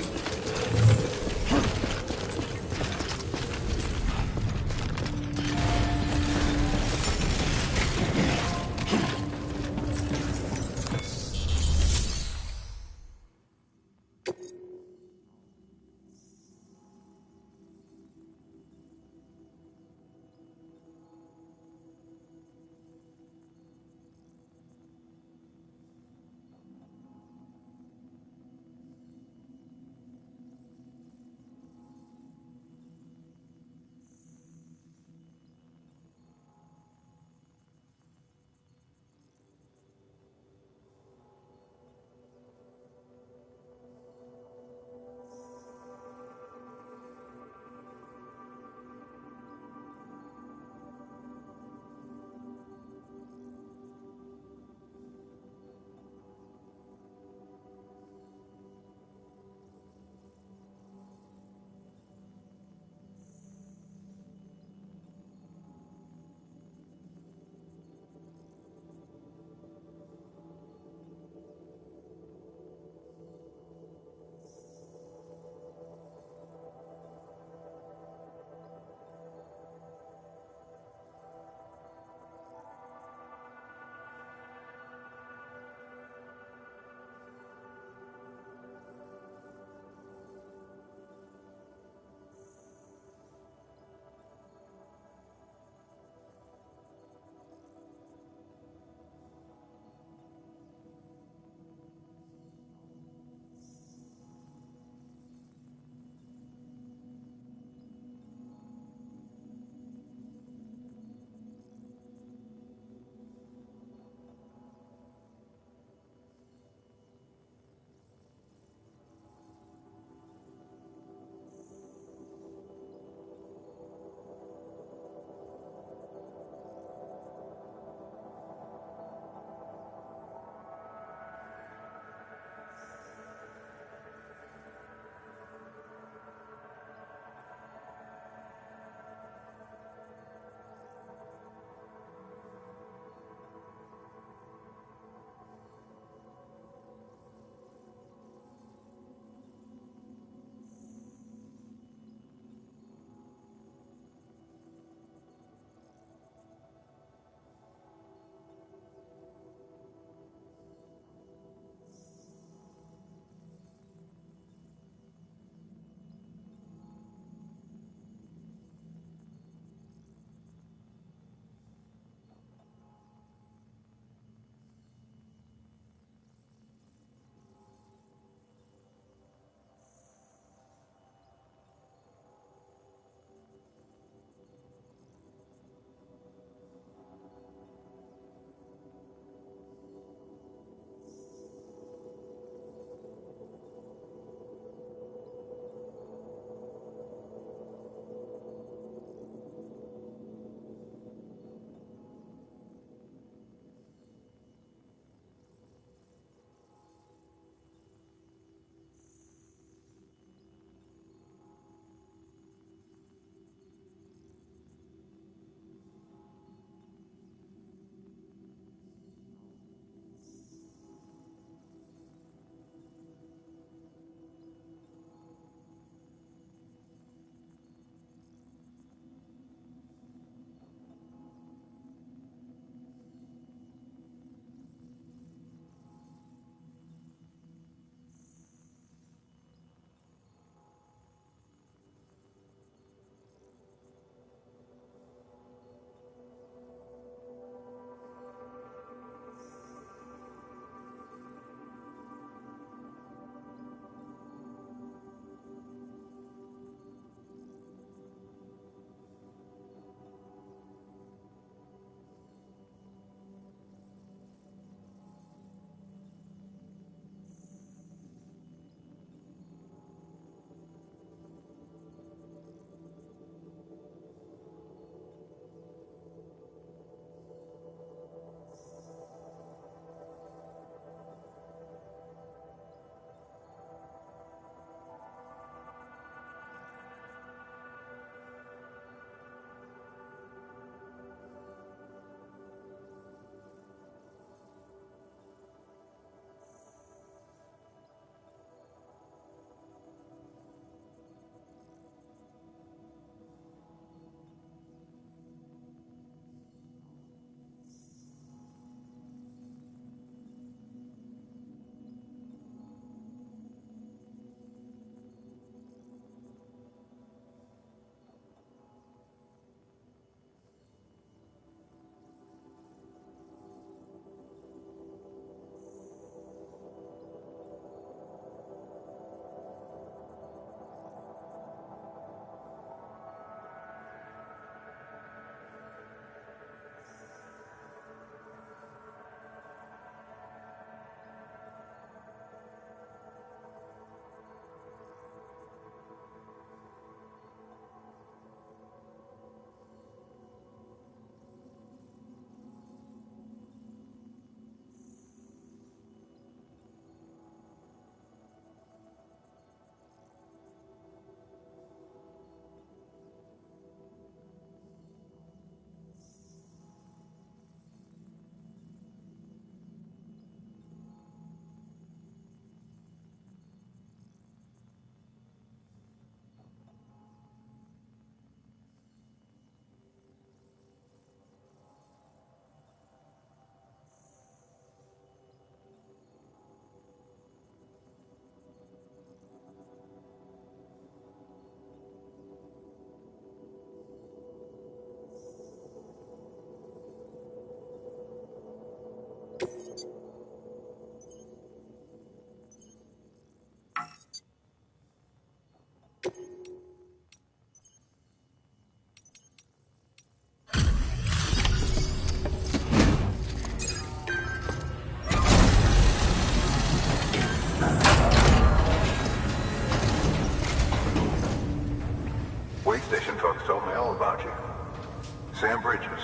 Sam Bridges,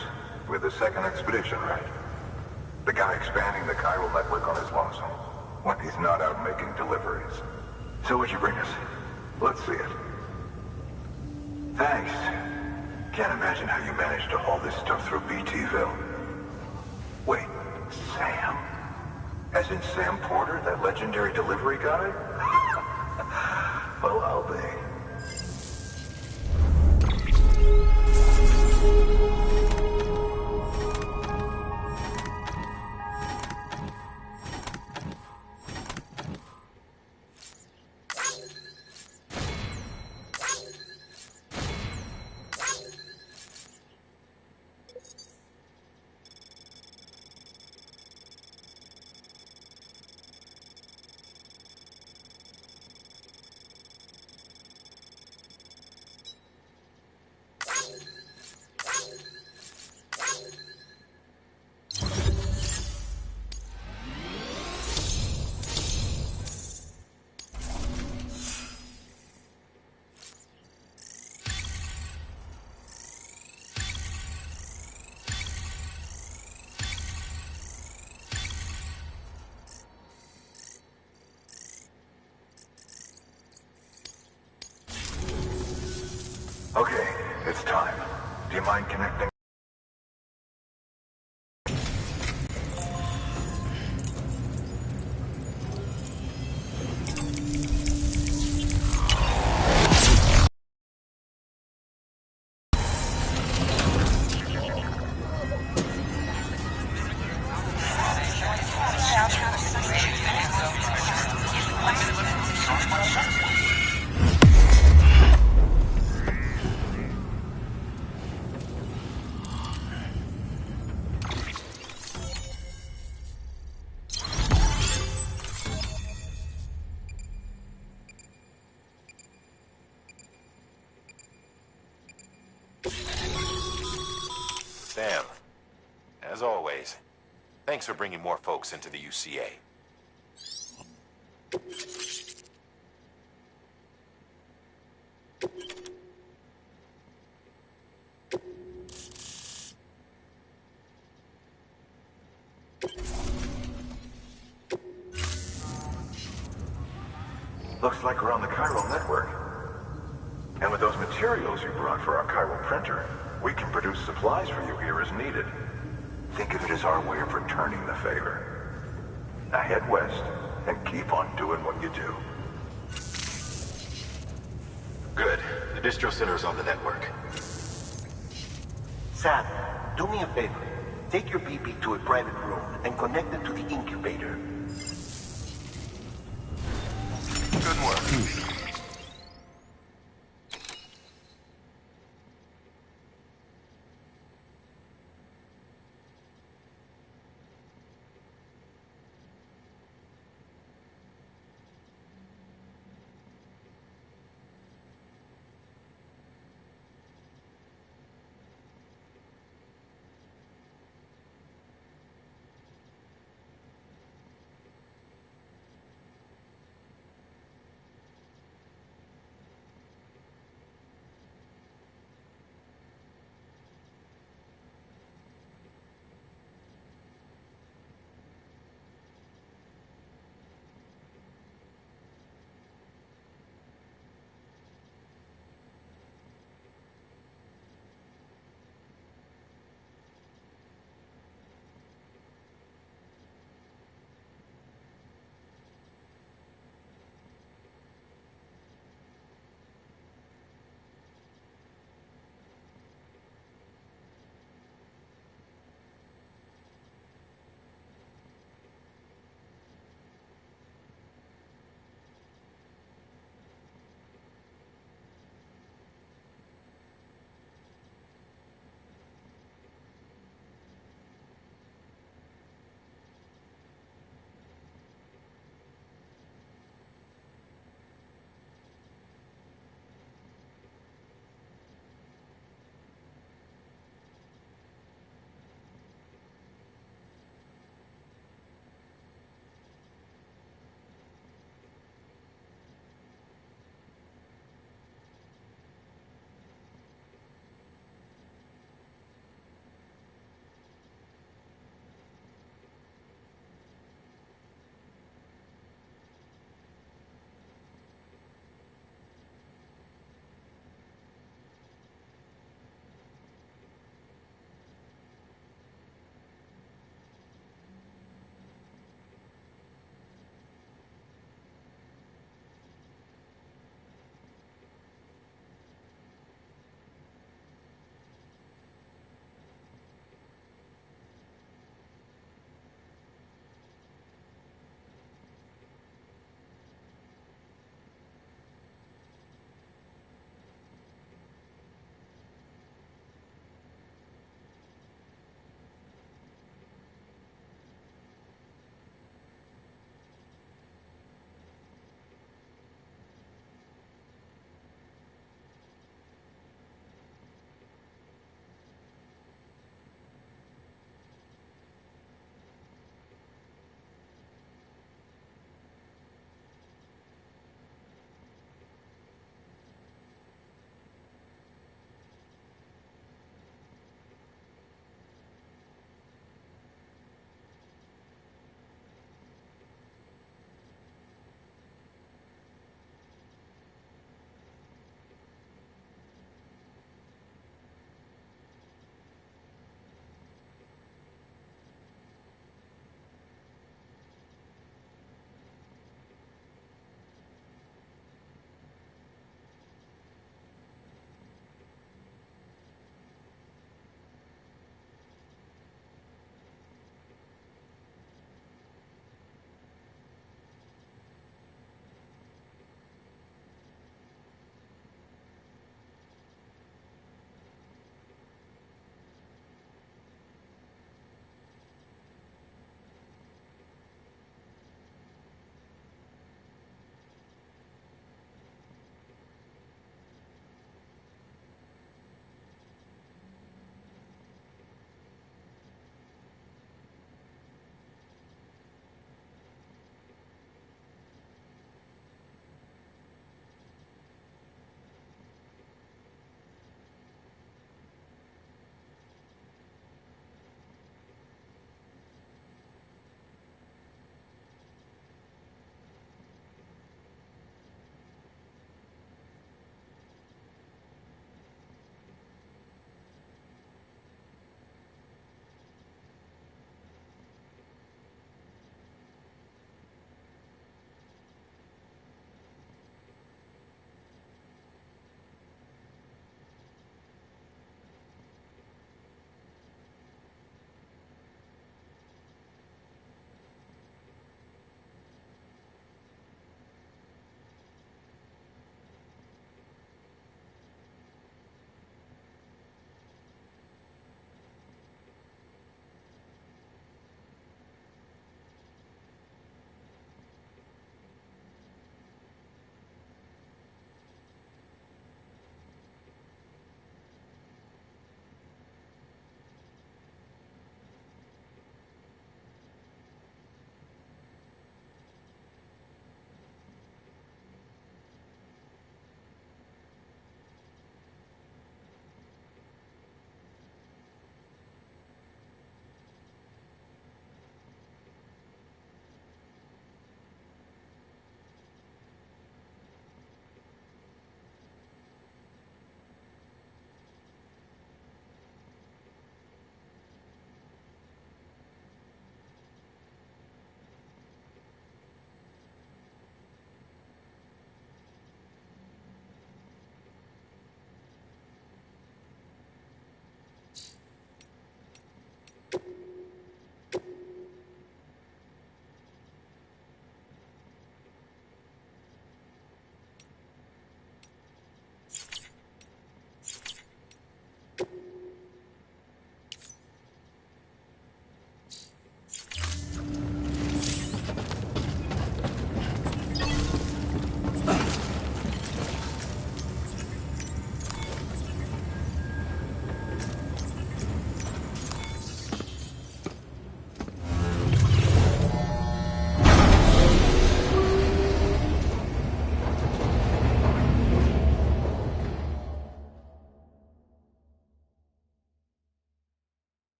with the second expedition, right? The guy expanding the chiral network on his lonesome, when he's not out making deliveries. So what'd you bring us? Let's see it. Thanks. Can't imagine how you managed to haul this stuff through BTville. Wait, Sam? As in Sam Porter, that legendary delivery guy? Well, I'll be. Okay, it's time. Do you mind connecting? Sam, as always, thanks for bringing more folks into the UCA. Looks like we're on the chiral network. And with those materials you brought for our chiral printer, we can produce supplies for you here as needed. Think of it as our way of returning the favor. Now head west and keep on doing what you do. Good. The distro center is on the network. Sam, do me a favor. Take your BB to a private room and connect it to the incubator. Good work.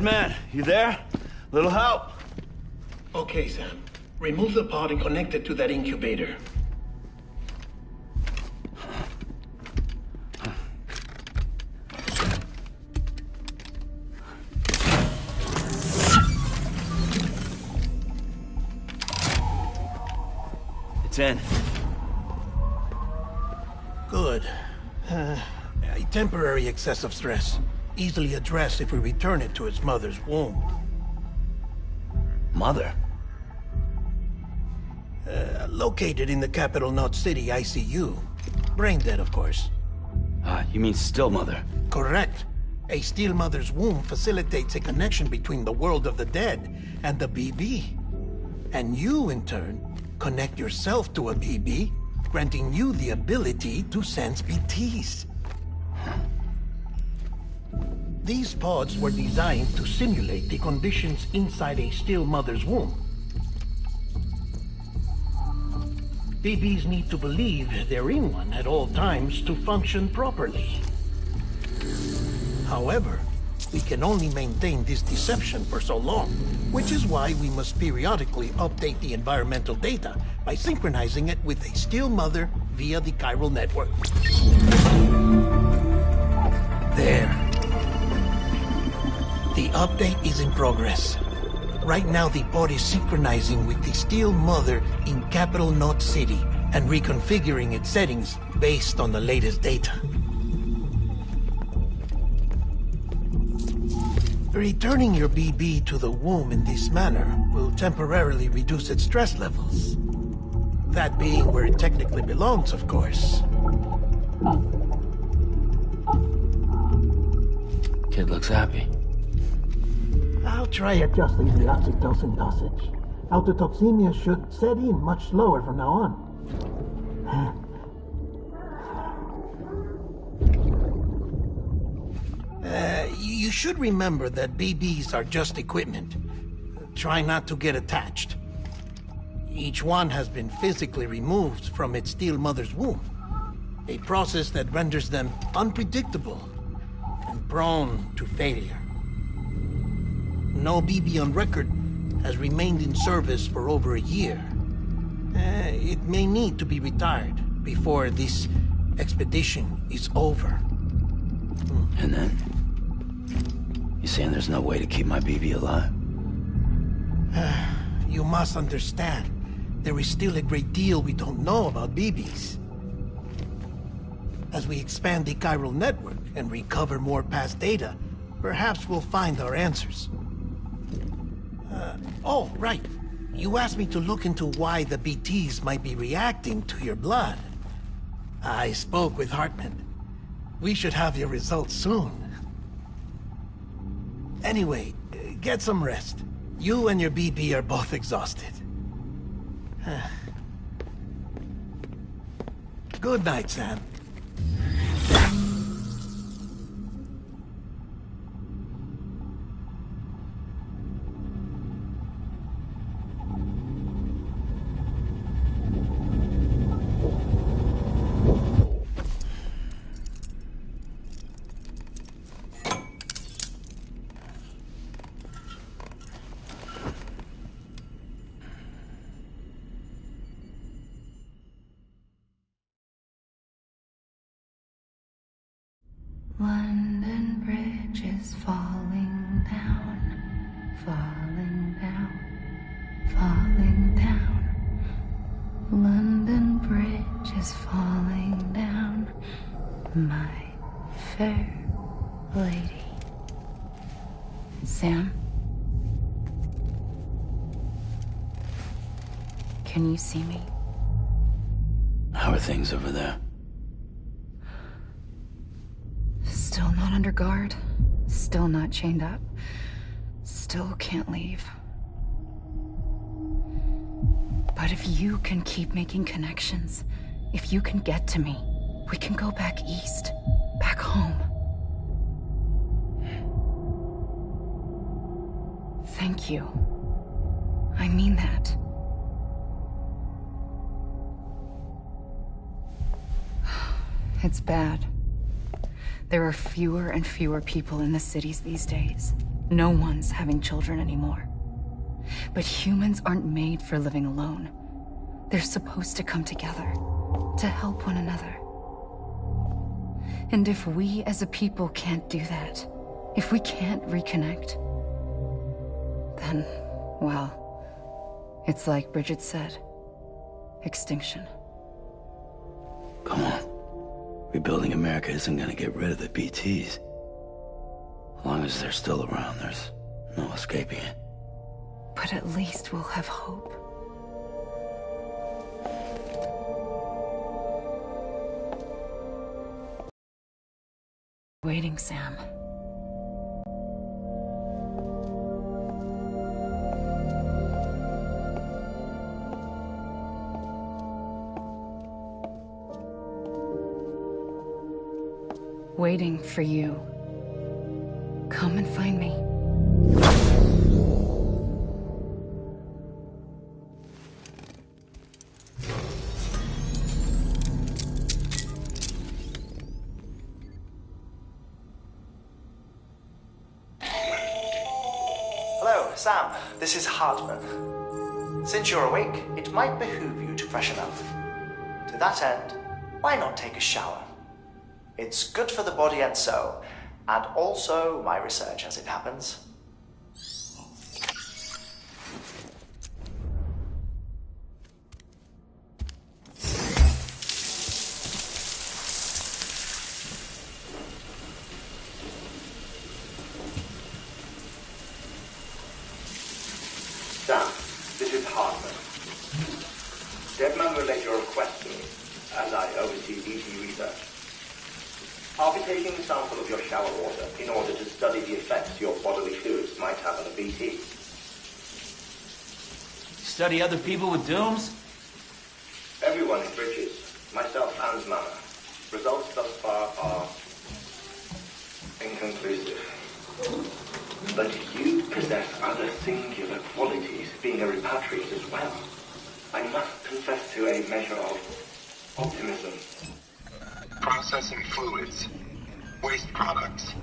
Madman, you there? Little help? Okay, Sam. Remove the pod and connect it to that incubator. It's in. Good. A temporary excessive stress. Easily addressed if we return it to its mother's womb. Mother? Located in the capital Knot City ICU. Brain dead, of course. You mean still mother? Correct. A still mother's womb facilitates a connection between the world of the dead and the BB. And you, in turn, connect yourself to a BB, granting you the ability to sense BTs. These pods were designed to simulate the conditions inside a still mother's womb. BBs need to believe they're in one at all times to function properly. However, we can only maintain this deception for so long, which is why we must periodically update the environmental data by synchronizing it with a still mother via the chiral network. There. The update is in progress. Right now, the pod is synchronizing with the still mother in capital Knot City and reconfiguring its settings based on the latest data. Returning your BB to the womb in this manner will temporarily reduce its stress levels. That being where it technically belongs, of course. Kid looks happy. I'll try adjusting the oxytocin dosage. Autotoxemia should set in much slower from now on. You should remember that BBs are just equipment. Try not to get attached. Each one has been physically removed from its still mother's womb. A process that renders them unpredictable and prone to failure. No BB on record has remained in service for over a year. It may need to be retired before this expedition is over. And then? You saying there's no way to keep my BB alive? You must understand, there is still a great deal we don't know about BBs. As we expand the chiral network and recover more past data, perhaps we'll find our answers. Oh, right. You asked me to look into why the BTs might be reacting to your blood. I spoke with Hartman. We should have your results soon. Anyway, get some rest. You and your BB are both exhausted. Good night, Sam. London Bridge is falling down, falling down, falling down. London Bridge is falling down, my fair lady. Sam? Can you see me? How are things over there? Still not under guard. Still not chained up. Still can't leave. But if you can keep making connections, if you can get to me, we can go back east. Back home. Thank you. I mean that. It's bad. There are fewer and fewer people in the cities these days. No one's having children anymore. But humans aren't made for living alone. They're supposed to come together, to help one another. And if we as a people can't do that, if we can't reconnect, then, well, it's like Bridget said, extinction. Come on. Rebuilding America isn't gonna get rid of the BTs. As long as they're still around, there's no escaping it. But at least we'll have hope. Waiting, Sam. Waiting for you. Come and find me. Hello, Sam. This is Hartman. Since you're awake, it might behoove you to freshen up. To that end, why not take a shower? It's good for the body and soul, and also my research as it happens. Sam, this is Hartman. Deadman relayed your request to me, as I oversee BT research. I'll be taking a sample of your shower water in order to study the effects your bodily fluids might have on a BT. Study other people with dooms? Everyone in Bridges, myself and Mama. Results thus far are inconclusive. But you possess other singular qualities, being a repatriate as well. I must confess to a measure of optimism. Processing fluids, waste products,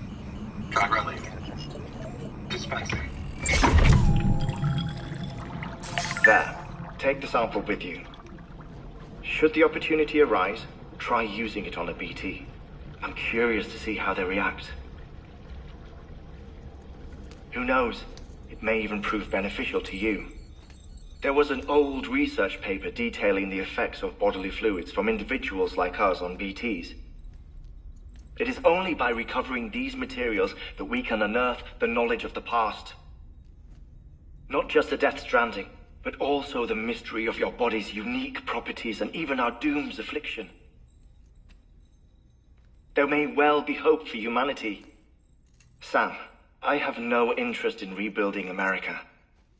drilling, dispensing. There, take the sample with you. Should the opportunity arise, try using it on a BT. I'm curious to see how they react. Who knows, it may even prove beneficial to you. There was an old research paper detailing the effects of bodily fluids from individuals like us on BTs. It is only by recovering these materials that we can unearth the knowledge of the past. Not just the Death Stranding, but also the mystery of your body's unique properties and even our doom's affliction. There may well be hope for humanity. Sam, I have no interest in rebuilding America.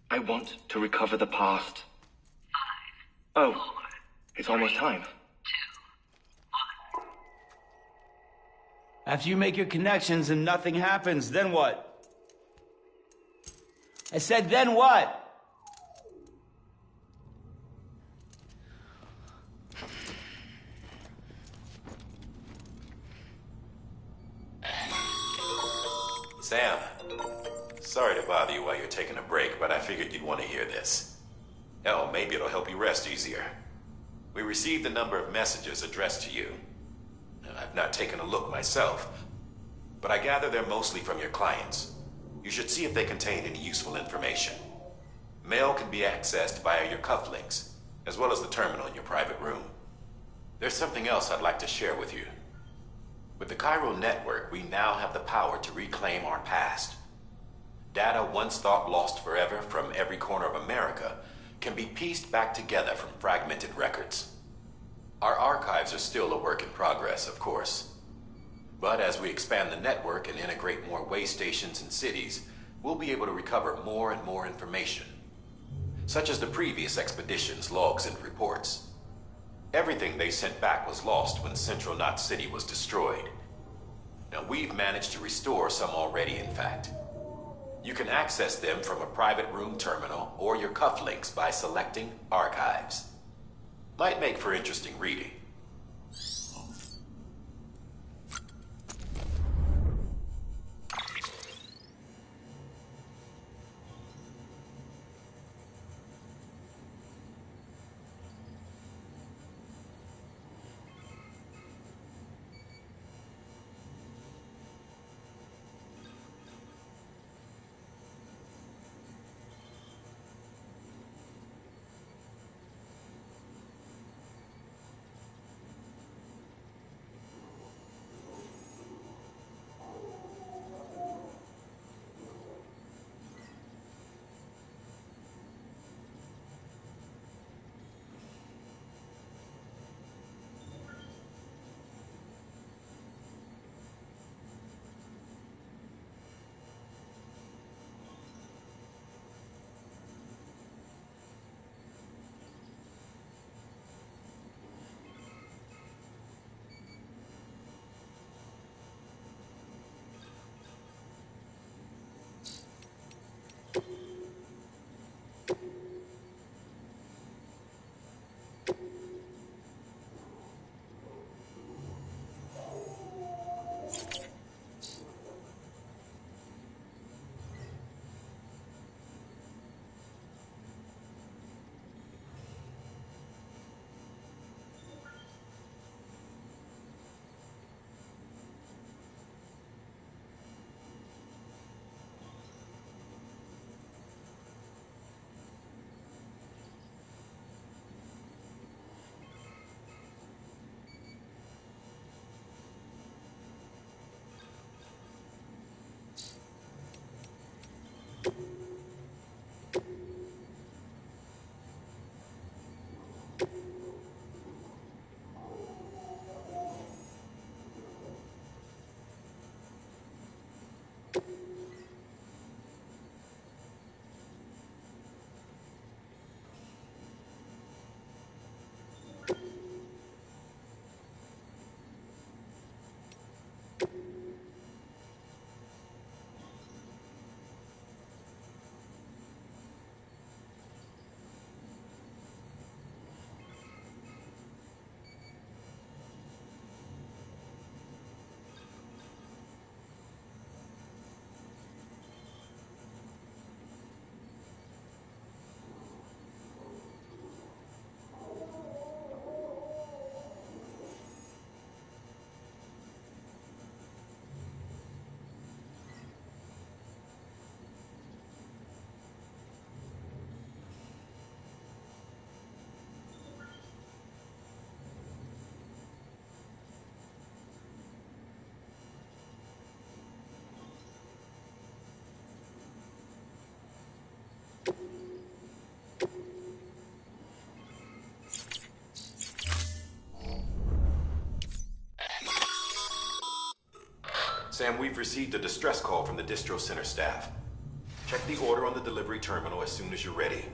I want to recover the past. 5, 4, oh, it's almost time. 2, 1. After you make your connections and nothing happens, then what? I said, then what? Sam, sorry to bother you while you're taking a break, but I figured you'd want to hear this. Hell, maybe it'll help you rest easier. We received a number of messages addressed to you. I've not taken a look myself, but I gather they're mostly from your clients. You should see if they contain any useful information. Mail can be accessed via your cufflinks, as well as the terminal in your private room. There's something else I'd like to share with you. With the Cairo network, we now have the power to reclaim our past. Data once thought lost forever from every corner of America can be pieced back together from fragmented records. Our archives are still a work in progress, of course. But as we expand the network and integrate more way stations and cities, we'll be able to recover more and more information, such as the previous expedition's logs and reports. Everything they sent back was lost when Central Knot City was destroyed. Now, we've managed to restore some already, in fact. You can access them from a private room terminal or your cufflinks by selecting Archives. Might make for interesting reading. Sam, we've received a distress call from the distro center staff. Check the order on the delivery terminal as soon as you're ready.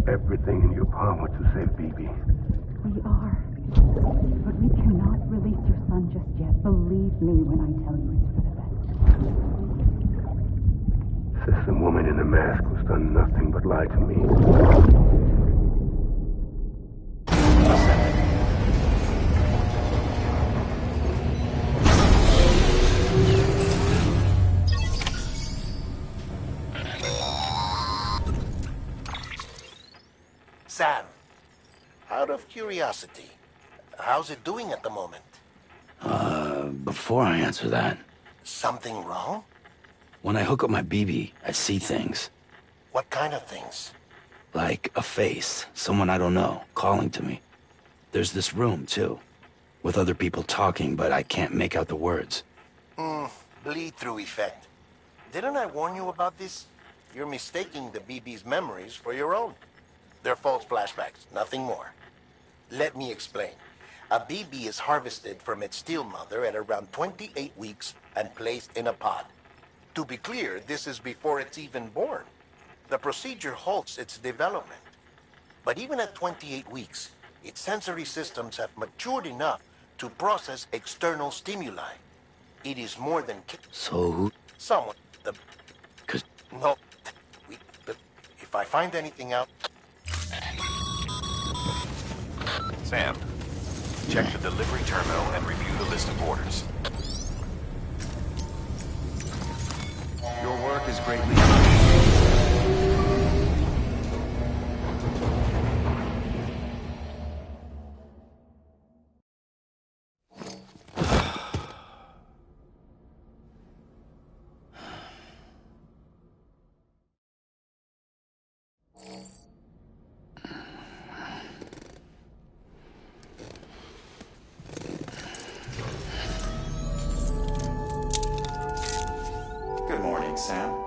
Everything in your power to save BB. We are. But we cannot release your son just yet. Believe me when I tell you it's for the best. Says the woman in the mask who's done nothing but lie to me. Sam, out of curiosity, how's it doing at the moment? Before I answer that, Something wrong? when I hook up my BB, I see things. What kind of things? Like a face, someone I don't know, calling to me. There's this room, too, with other people talking, but I can't make out the words. Bleed-through effect. Didn't I warn you about this? You're mistaking the BB's memories for your own. They're false flashbacks, nothing more. Let me explain. A BB is harvested from its steel mother at around 28 weeks and placed in a pod. To be clear, this is before it's even born. The procedure halts its development. But even at 28 weeks, its sensory systems have matured enough to process external stimuli. It is more than... So who... Someone... No. If I find anything out... Sam, check the delivery terminal and review the list of orders. Your work is greatly appreciated. Good morning, Sam.